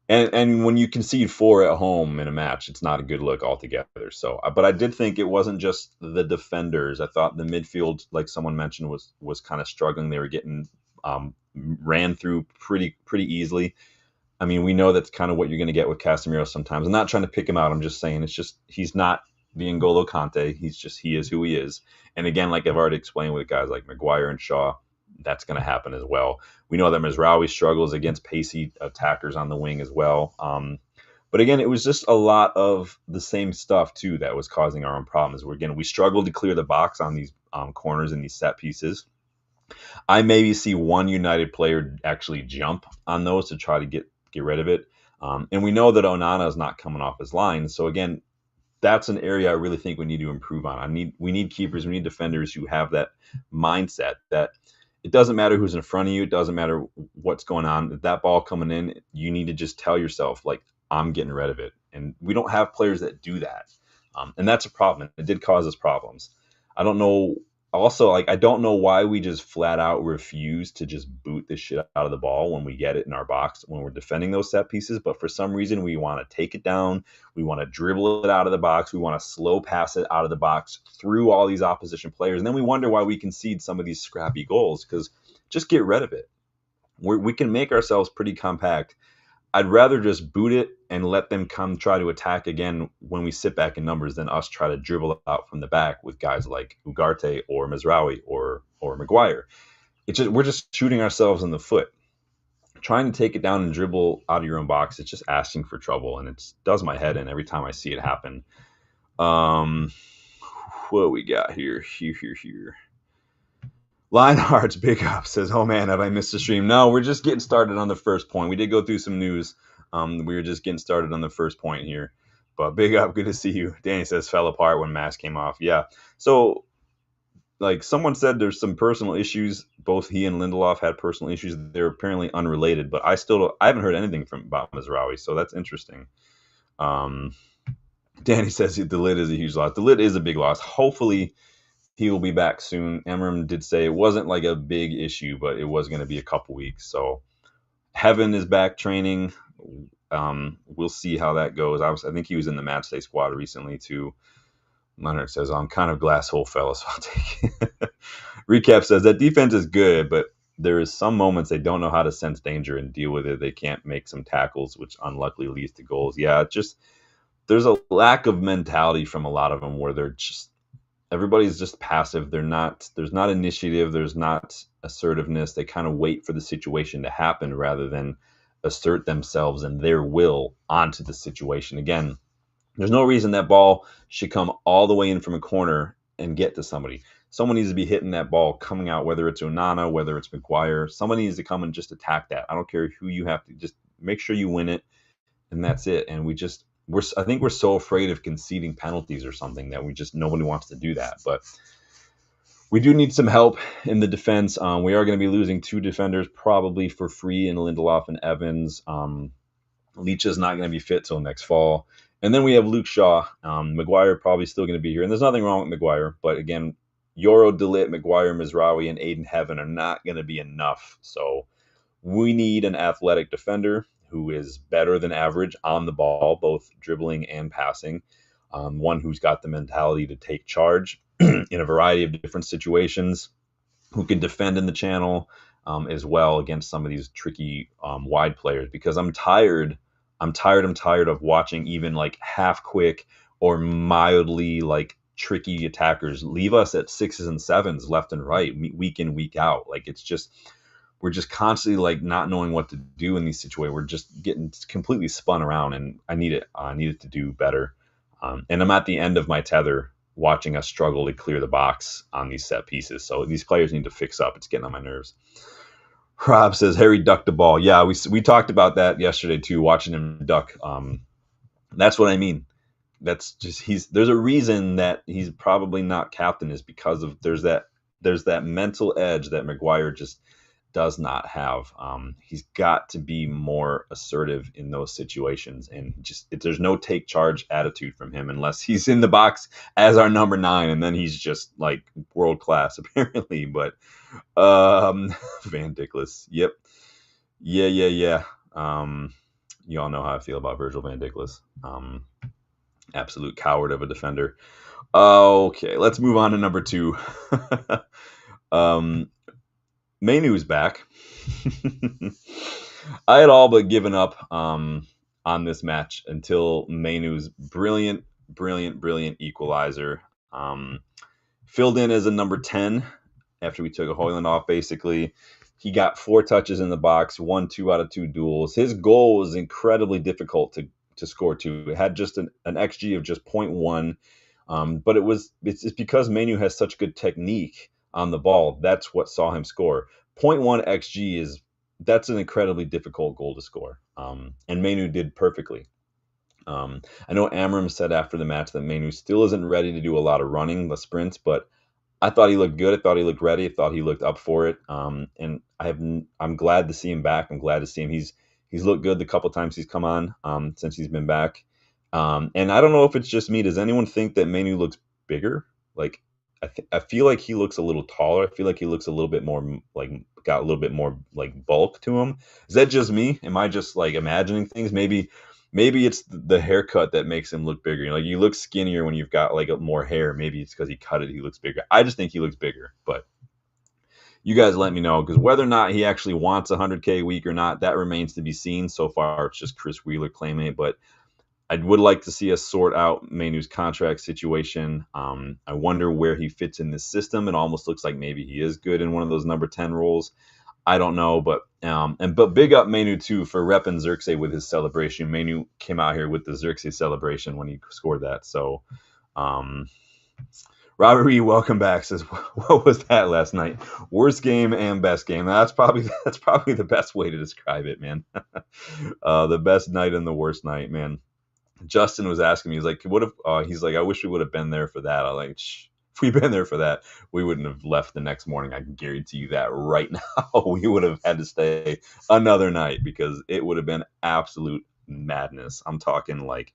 Speaker 1: And when you concede 4 at home in a match, it's not a good look altogether. So, but I did think it wasn't just the defenders. I thought the midfield, like someone mentioned, was kind of struggling. They were getting ran through pretty easily. I mean, we know that's kind of what you're going to get with Casemiro sometimes. I'm not trying to pick him out. I'm just saying he's not the N'Golo Kante. He is who he is. And again, like I've already explained with guys like Maguire and Shaw, that's going to happen as well. We know that Mizraoui struggles against pacey attackers on the wing as well. But again, it was just a lot of the same stuff too that was causing our own problems. We struggled to clear the box on these corners and these set pieces. I maybe see one United player actually jump on those to try to get rid of it. And we know that Onana is not coming off his line. So again, that's an area I really think we need to improve on. We need keepers, we need defenders who have that mindset that it doesn't matter who's in front of you. It doesn't matter what's going on. If that ball coming in, you need to just tell yourself, I'm getting rid of it. And we don't have players that do that. And that's a problem. It did cause us problems. I don't know. Also, I don't know why we just flat out refuse to just boot this shit out of the ball when we get it in our box, when we're defending those set pieces. But for some reason, we want to take it down. We want to dribble it out of the box. We want to slow pass it out of the box through all these opposition players. And then we wonder why we concede some of these scrappy goals, because just get rid of it. We can make ourselves pretty compact. I'd rather just boot it and let them come try to attack again when we sit back in numbers than us try to dribble out from the back with guys like Ugarte or Mizraoui or Maguire. We're just shooting ourselves in the foot. Trying to take it down and dribble out of your own box, it's just asking for trouble, and it does my head in every time I see it happen. what we got here? Here. Lionheart's big up says, "Oh man, have I missed the stream?" No, we're just getting started on the first point. We did go through some news. We were just getting started on the first point here. But big up, good to see you. Danny says fell apart when mask came off. Yeah. So like someone said there's some personal issues. Both he and Lindelof had personal issues. They're apparently unrelated, but I haven't heard anything about Mazraoui, so that's interesting. Danny says the lid is a huge loss. The lid is a big loss. Hopefully he will be back soon. Amorim did say it wasn't like a big issue, but it was going to be a couple weeks. So Heaven is back training. We'll see how that goes. I think he was in the match day squad recently too. Leonard says, I'm kind of glass hole fellas. So I'll take it. Recap says that defense is good, but there is some moments they don't know how to sense danger and deal with it. They can't make some tackles, which unluckily leads to goals. Yeah, there's a lack of mentality from a lot of them where everybody's just passive. There's not initiative. There's not assertiveness. They kind of wait for the situation to happen rather than assert themselves and their will onto the situation. Again, there's no reason that ball should come all the way in from a corner and get to somebody. Someone needs to be hitting that ball coming out, whether it's Onana, whether it's Maguire. Somebody needs to come and just attack that. I don't care who you have to, just make sure you win it, and that's it. And I think we're so afraid of conceding penalties or something that nobody wants to do that. But we do need some help in the defense. We are going to be losing 2 defenders probably for free in Lindelof and Evans. Leach is not going to be fit till next fall. And then we have Luke Shaw. Maguire probably still going to be here. And there's nothing wrong with Maguire. But again, Yoro, De Ligt, Maguire, Mazraoui, and Aiden Heaven are not going to be enough. So we need an athletic defender who is better than average on the ball, both dribbling and passing. One who's got the mentality to take charge in a variety of different situations, who can defend in the channel as well against some of these tricky wide players. Because I'm tired of watching even like half quick or mildly like tricky attackers leave us at 6s and 7s left and right, week in, week out. Like we're just constantly like not knowing what to do in these situations. We're just getting completely spun around, and I need it to do better. And I'm at the end of my tether watching us struggle to clear the box on these set pieces. So these players need to fix up. It's getting on my nerves. Rob says Harry ducked the ball. Yeah, we talked about that yesterday too, watching him duck. That's what I mean. That's just there's a reason that he's probably not captain, is because of there's that mental edge that Maguire just does not have. He's got to be more assertive in those situations, and there's no take charge attitude from him unless he's in the box as our number 9, and then he's just like world class apparently. But Van Dickless, yep, yeah. You all know how I feel about Virgil Van Dickless. Absolute coward of a defender. Okay, let's move on to number 2. Mainu's back. I had all but given up on this match until Mainu's brilliant equalizer. Filled in as a number 10 after we took a Højlund off, basically. He got 4 touches in the box, won 2 out of 2 duels. His goal was incredibly difficult to score to. It had just an XG of just 0.1. But it's because Mainu has such good technique on the ball. That's what saw him score. 0.1 XG that's an incredibly difficult goal to score. And Mainu did perfectly. I know Amorim said after the match that Mainu still isn't ready to do a lot of running, the sprints, but I thought he looked good. I thought he looked ready. I thought he looked up for it. And I'm glad to see him back. I'm glad to see him. He's looked good the couple times he's come on since he's been back. And I don't know if it's just me. Does anyone think that Mainu looks bigger? Like, I feel like he looks a little taller. I feel like he looks a little bit more like got a little bit more like bulk to him. Is that just me? Am I just like imagining things? Maybe it's the haircut that makes him look bigger. Like you look skinnier when you've got like more hair. Maybe it's because he cut it. He looks bigger. I just think he looks bigger. But you guys let me know, because whether or not he actually wants 100K a week or not, that remains to be seen. So far, it's just Chris Wheeler claiming it, but I would like to see us sort out Mainu's contract situation. I wonder where he fits in this system. It almost looks like maybe he is good in one of those number 10 roles. I don't know, but big up Mainu too for repping Xerxes with his celebration. Mainu came out here with the Xerxes celebration when he scored that. So Robert Reed, welcome back. Says, what was that last night? Worst game and best game. That's probably the best way to describe it, man. The best night and the worst night, man. Justin was asking me, he's like, what if, he's like, I wish we would have been there for that. I like, shh. If we'd been there for that, we wouldn't have left the next morning. I can guarantee you that right now. We would have had to stay another night because it would have been absolute madness. I'm talking like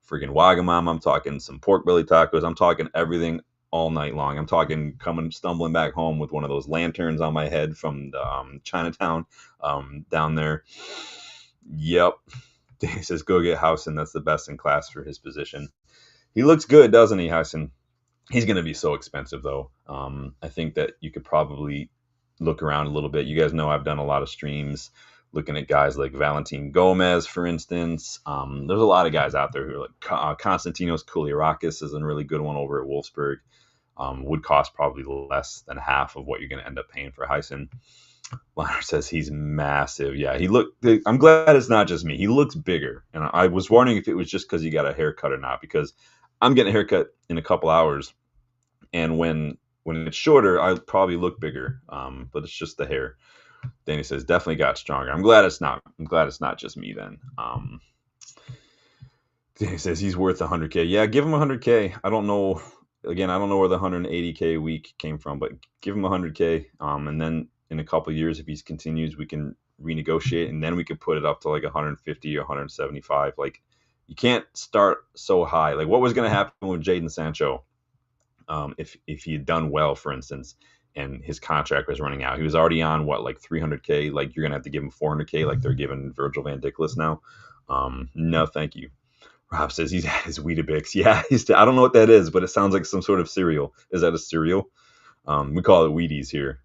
Speaker 1: freaking Wagamama. I'm talking some pork belly tacos. I'm talking everything all night long. I'm talking coming stumbling back home with one of those lanterns on my head from the Chinatown down there. Yep. He says, go get Housen. That's the best in class for his position. He looks good, doesn't he, Housen? He's going to be so expensive, though. I think that you could probably look around a little bit. You guys know I've done a lot of streams looking at guys like Valentin Gomez, for instance. There's a lot of guys out there who are like Konstantinos Kouliarakis is a really good one over at Wolfsburg. Would cost probably less than half of what you're going to end up paying for Housen. Liner says he's massive. Yeah, I'm glad it's not just me. He looks bigger. And I was wondering if it was just because he got a haircut or not, because I'm getting a haircut in a couple hours. And when it's shorter, I probably look bigger. But it's just the hair. Danny says definitely got stronger. I'm glad it's not. I'm glad it's not just me then. Danny says he's worth 100K. Yeah, give him 100K. I don't know. Again, I don't know where the 180K a week came from, but give him 100K. And then in a couple of years, if he continues, we can renegotiate, and then we could put it up to like 150 or 175. Like, you can't start so high. Like, what was going to happen with Jadon Sancho if he had done well, for instance, and his contract was running out? He was already on like 300K. Like, you're gonna have to give him 400K, like they're giving Virgil van Dijk now. No, thank you. Rob says he's had his Weetabix. Yeah, I don't know what that is, but it sounds like some sort of cereal. Is that a cereal? We call it Wheaties here.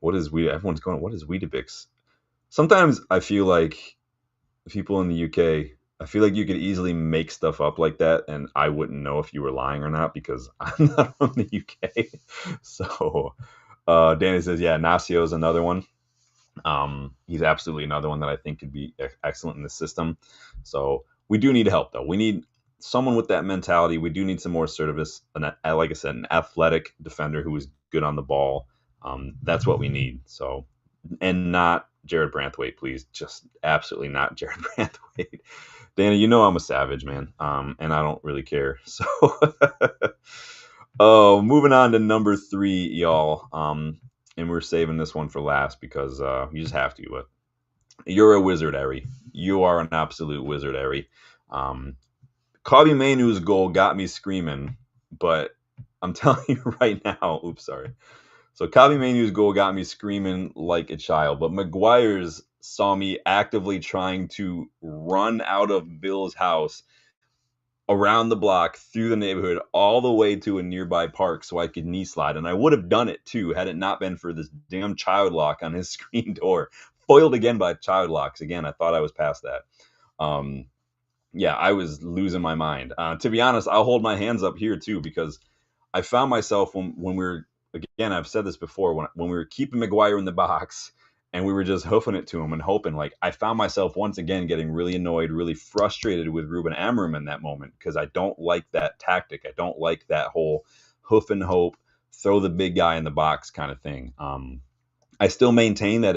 Speaker 1: What is Weetabix? Everyone's going, what is Weetabix? Sometimes I feel like people in the UK, I feel like you could easily make stuff up like that, and I wouldn't know if you were lying or not because I'm not from the UK. So Danny says, yeah, Nacio is another one. He's absolutely another one that I think could be excellent in the system. So we do need help, though. We need someone with that mentality. We do need some more assertiveness. And like I said, an athletic defender who is good on the ball. That's what we need. So, and not Jared Branthwaite, please. Just absolutely not Jared Branthwaite. Danny, you know I'm a savage, man. And I don't really care. So, moving on to number 3, y'all. And we're saving this one for last because you just have to. But you're a wizard, Ari. You are an absolute wizard, Ari. Kobbie Mainoo's goal got me screaming, but I'm telling you right now, oops, sorry. So Kobbie Mainoo's goal got me screaming like a child, but Maguire's saw me actively trying to run out of Bill's house around the block, through the neighborhood, all the way to a nearby park so I could knee slide. And I would have done it too had it not been for this damn child lock on his screen door. Foiled again by child locks. Again, I thought I was past that. Yeah, I was losing my mind. To be honest, I'll hold my hands up here too, because I found myself when we were, again, I've said this before, when we were keeping Maguire in the box and we were just hoofing it to him and hoping, like, I found myself once again getting really annoyed, really frustrated with Ruben Amorim in that moment, because I don't like that tactic. I don't like that whole hoof and hope, throw the big guy in the box kind of thing. I still maintain that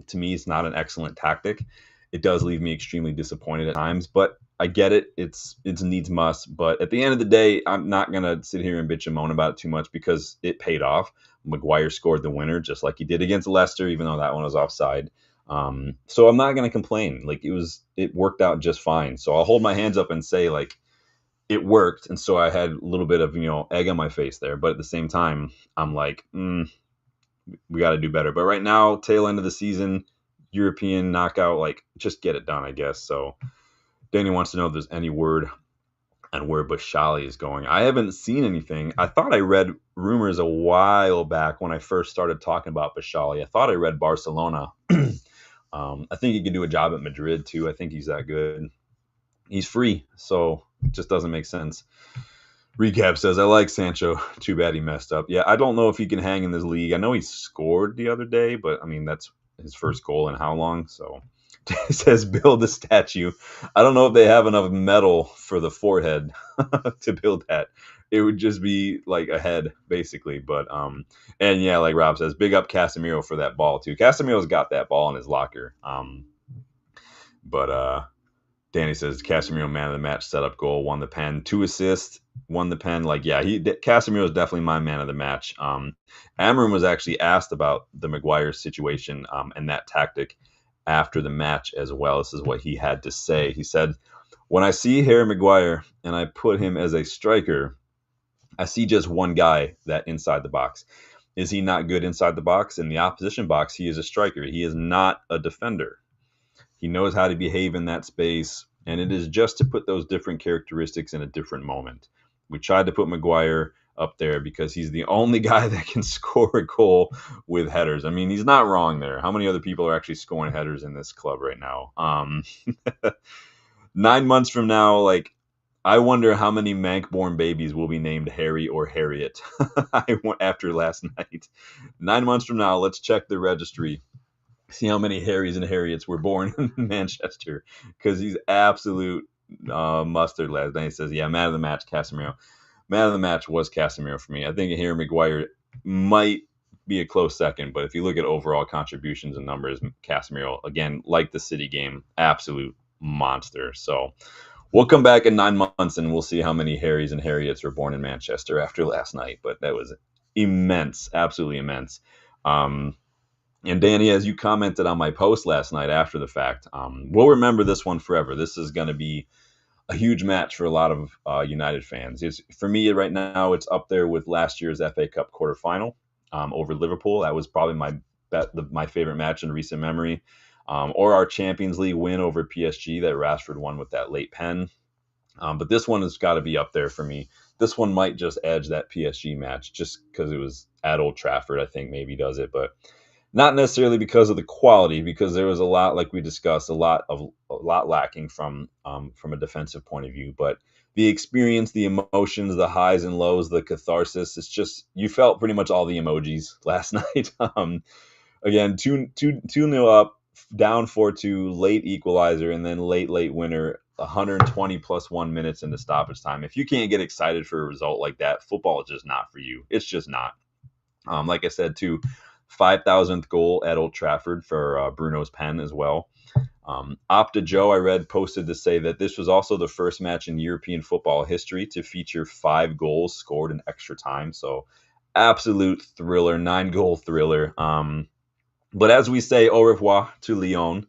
Speaker 1: to me, it's not an excellent tactic. It does leave me extremely disappointed at times, but I get it. It's needs must. But at the end of the day, I'm not going to sit here and bitch and moan about it too much because it paid off. Maguire scored the winner just like he did against Leicester, even though that one was offside. So I'm not going to complain. Like, it worked out just fine. So I'll hold my hands up and say, like, it worked. And so I had a little bit of, egg on my face there. But at the same time, I'm like, we got to do better. But right now, tail end of the season, European knockout, like, just get it done, I guess. So Danny wants to know if there's any word on where Bashali is going. I haven't seen anything. I thought I read rumors a while back when I first started talking about Bashali. I thought I read Barcelona. I think he could do a job at Madrid too. I think he's that good. He's free, so it just doesn't make sense. Recap says, I like Sancho. Too bad he messed up. Yeah, I don't know if he can hang in this league. I know he scored the other day, but I mean, that's his first goal in how long? So It says build a statue. I don't know if they have enough metal for the forehead to build that. It would just be like a head, basically. But and yeah, like Rob says, big up Casemiro for that ball too. Casemiro's got that ball in his locker. But Danny says Casemiro man of the match, setup goal, won the pen, 2 assists, won the pen. Like yeah, Casemiro is definitely my man of the match. Amorim was actually asked about the Maguire situation and that tactic after the match as well. This is what he had to say. He said, "When I see Harry Maguire and I put him as a striker, I see just one guy that inside the box. Is he not good inside the box? In the opposition box, he is a striker. He is not a defender. He knows how to behave in that space, and it is just to put those different characteristics in a different moment. We tried to put Maguire up there because he's the only guy that can score a goal with headers. I mean, he's not wrong there. How many other people are actually scoring headers in this club right now? 9 months from now, like I wonder how many Mank-born babies will be named Harry or Harriet after last night. 9 months from now, let's check the registry. See how many Harrys and Harriets were born in Manchester, because he's absolute mustard last night. He says, yeah, man of the match, Casemiro. Man of the match was Casemiro for me. I think Harry Maguire might be a close second, but if you look at overall contributions and numbers, Casemiro, again, like the City game, absolute monster. So we'll come back in 9 months and we'll see how many Harrys and Harriets were born in Manchester after last night. But that was immense, absolutely immense. And Danny, as you commented on my post last night after the fact, we'll remember this one forever. This is going to be a huge match for a lot of United fans. For me right now, it's up there with last year's FA Cup quarterfinal over Liverpool. That was probably my favorite match in recent memory. Or our Champions League win over PSG that Rashford won with that late pen. But this one has got to be up there for me. This one might just edge that PSG match just because it was at Old Trafford. I think maybe does it, but not necessarily because of the quality, because there was a lot, like we discussed, a lot lacking from a defensive point of view. But the experience, the emotions, the highs and lows, the catharsis, it's just you felt pretty much all the emojis last night. Again, 2-0 up, down 4-2, late equalizer, and then late winner. 120 plus 1 minutes into stoppage time. If you can't get excited for a result like that, football is just not for you. It's just not. Like I said, too, 5,000th goal at Old Trafford for Bruno's pen as well. Opta Joe, I read, posted to say that this was also the first match in European football history to feature 5 goals scored in extra time. So absolute thriller, 9-goal thriller. But as we say au revoir to Lyon,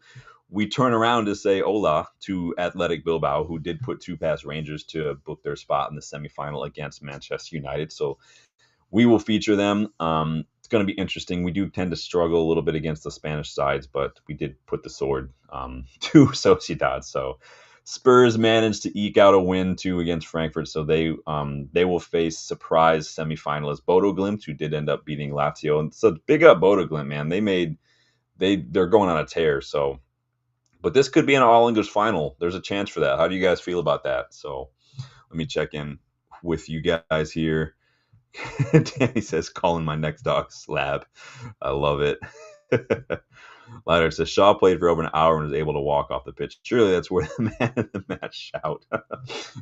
Speaker 1: we turn around to say hola to Athletic Bilbao, who did put 2 past Rangers to book their spot in the semifinal against Manchester United. So we will feature them. It's going to be interesting. We do tend to struggle a little bit against the Spanish sides, but we did put the sword to Sociedad. So Spurs managed to eke out a win too against Frankfurt. So they will face surprise semifinalist Bodo Glimt, who did end up beating Lazio. And so big up Bodo Glimt, man. They're going on a tear. So, but this could be an all English final. There's a chance for that. How do you guys feel about that? So let me check in with you guys here. Danny says, calling my next dog Slab. I love it. Ladder says, Shaw played for over an hour and was able to walk off the pitch. Surely that's where the man of the match shout.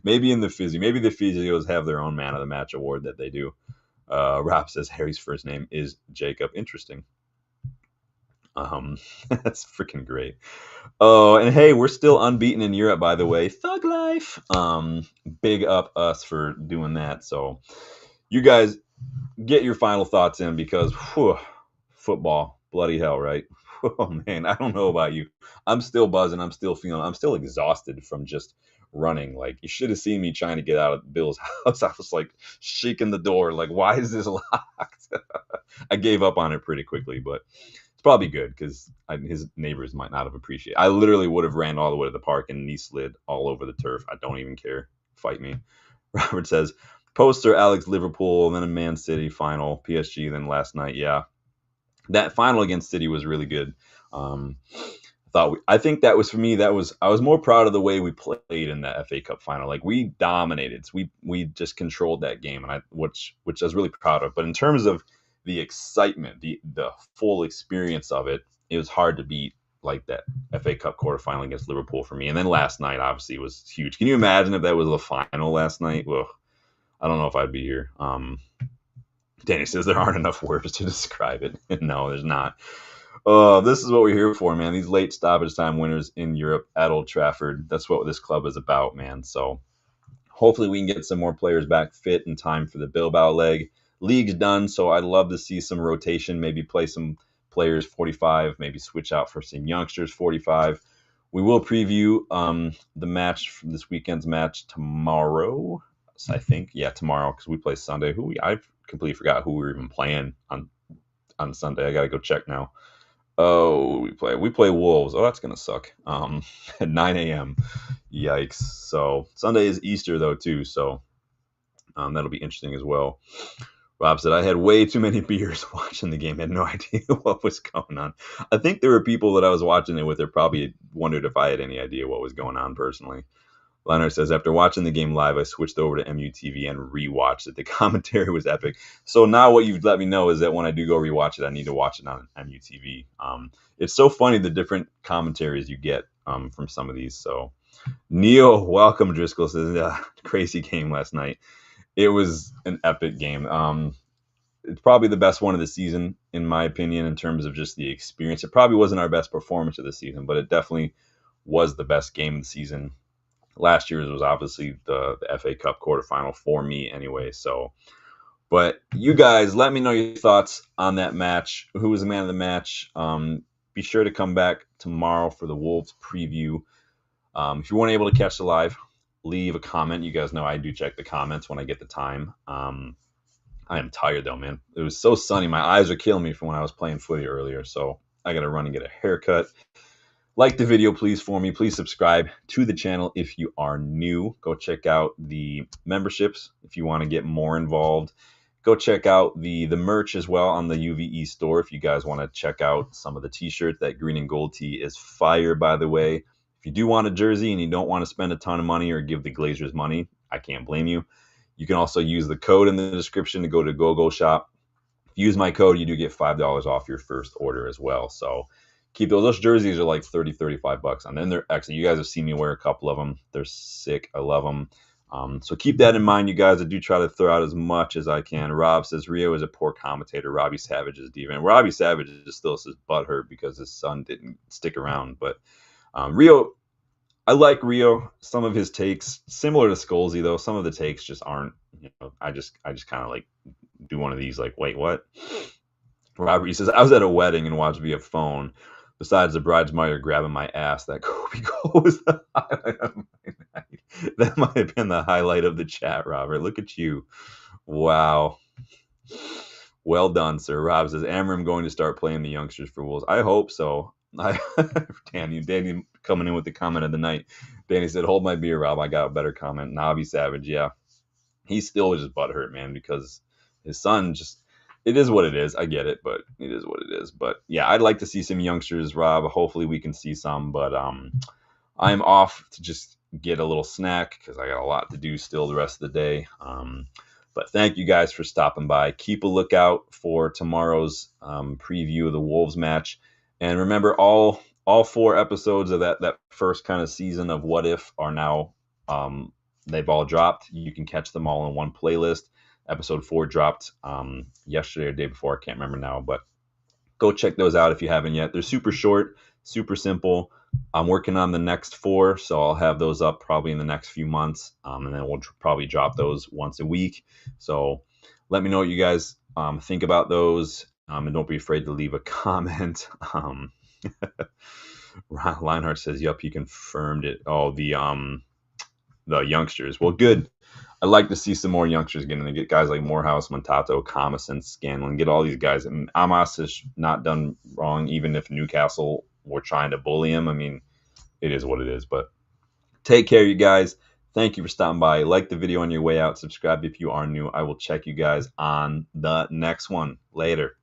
Speaker 1: Maybe in the physio. Maybe the physios have their own man of the match award that they do. Rob says, Harry's first name is Jacob. Interesting. That's freaking great. Oh, and hey, we're still unbeaten in Europe, by the way. Thug life. Big up us for doing that. So you guys get your final thoughts in because football, bloody hell, right? Oh man, I don't know about you. I'm still buzzing. I'm still exhausted from just running. Like you should have seen me trying to get out of Bill's house. I was like shaking the door. Like, why is this locked? I gave up on it pretty quickly, but it's probably good because his neighbors might not have appreciated it. I literally would have ran all the way to the park and knee slid all over the turf. I don't even care. Fight me. Robert says, poster Alex Liverpool, then a Man City final, PSG, then last night. Yeah, that final against City was really good. I think that was for me. I was more proud of the way we played in that FA Cup final. Like we dominated. We just controlled that game, and which I was really proud of. But in terms of the excitement, the full experience of it, it was hard to beat. like that FA Cup quarterfinal against Liverpool for me. And then last night obviously was huge. Can you imagine if that was the final last night? Well, I don't know if I'd be here. Danny says there aren't enough words to describe it. No, there's not. This is what we're here for, man. These late stoppage time winners in Europe at Old Trafford. That's what this club is about, man. So hopefully we can get some more players back fit in time for the Bilbao leg. League's done, so I'd love to see some rotation, maybe play some players 45, maybe switch out for some youngsters 45. We will preview the match from this weekend's match tomorrow, I think. Yeah, tomorrow, because we play Sunday. I completely forgot who we were even playing on Sunday. I got to go check now. Oh, we play Wolves. Oh, that's gonna suck. At 9 a.m. Yikes. So Sunday is Easter though too, so that'll be interesting as well. Rob said I had way too many beers watching the game. Had no idea what was going on. I think there were people that I was watching it with that probably wondered if I had any idea what was going on personally. Leonard says, after watching the game live, I switched over to MUTV and rewatched it. The commentary was epic. So now what you've let me know is that when I do go rewatch it, I need to watch it on MUTV. It's so funny the different commentaries you get from some of these. So Neo, welcome, Driscoll says, crazy game last night. It was an epic game. It's probably the best one of the season, in my opinion, in terms of just the experience. It probably wasn't our best performance of the season, but it definitely was the best game of the season. Last year's was obviously the FA Cup quarterfinal for me anyway. So, but you guys, let me know your thoughts on that match. Who was the man of the match? Be sure to come back tomorrow for the Wolves preview. If you weren't able to catch the live, leave a comment. You guys know I do check the comments when I get the time. I am tired though, man. It was so sunny. My eyes are killing me from when I was playing footy earlier. So I got to run and get a haircut. Like the video, please, for me. Please subscribe to the channel if you are new. Go check out the memberships if you want to get more involved. Go check out the merch as well on the UVE store if you guys want to check out some of the t-shirts. That green and gold tee is fire, by the way. If you do want a jersey and you don't want to spend a ton of money or give the Glazers money, I can't blame you. You can also use the code in the description to go to GoGoalShop. If you use my code, you do get $5 off your first order as well. So keep those jerseys are like $30-$35, and then they're excellent. You guys have seen me wear a couple of them. They're sick. I love them. So keep that in mind, you guys. I do try to throw out as much as I can. Rob says Rio is a poor commentator. Robbie Savage is diva, and Robbie Savage is still says butthurt because his son didn't stick around. But Rio, I like Rio. Some of his takes similar to Scholesy though. Some of the takes just aren't. I just kind of like do one of these like, wait, what? Robert, he says I was at a wedding and watched via phone. Besides the bridesmaid grabbing my ass, that Kobe goal was the highlight of my night. That might have been the highlight of the chat, Robert. Look at you. Wow. Well done, sir. Rob says, Amorim going to start playing the youngsters for Wolves. I hope so. Danny coming in with the comment of the night. Danny said, hold my beer, Rob. I got a better comment. Nabi Savage, yeah. He's still just butthurt, man, because his son just... It is what it is. I get it, but it is what it is. But yeah, I'd like to see some youngsters, Rob. Hopefully we can see some. But I'm off to just get a little snack because I got a lot to do still the rest of the day. But thank you guys for stopping by. Keep a lookout for tomorrow's preview of the Wolves match. And remember, all 4 episodes of that first kind of season of What If are now, they've all dropped. You can catch them all in one playlist. Episode 4 dropped yesterday or the day before. I can't remember now, but go check those out if you haven't yet. They're super short, super simple. I'm working on the next 4, so I'll have those up probably in the next few months, and then we'll probably drop those once a week. So let me know what you guys think about those, and don't be afraid to leave a comment. Lionheart says, "Yup, he confirmed it." Oh, the youngsters. Well, good. I'd like to see some more youngsters get in there. Get guys like Morehouse, Montato, Commison, Scanlon. Get all these guys. And Amos has not done wrong, even if Newcastle were trying to bully him. I mean, it is what it is. But take care, you guys. Thank you for stopping by. Like the video on your way out. Subscribe if you are new. I will check you guys on the next one. Later.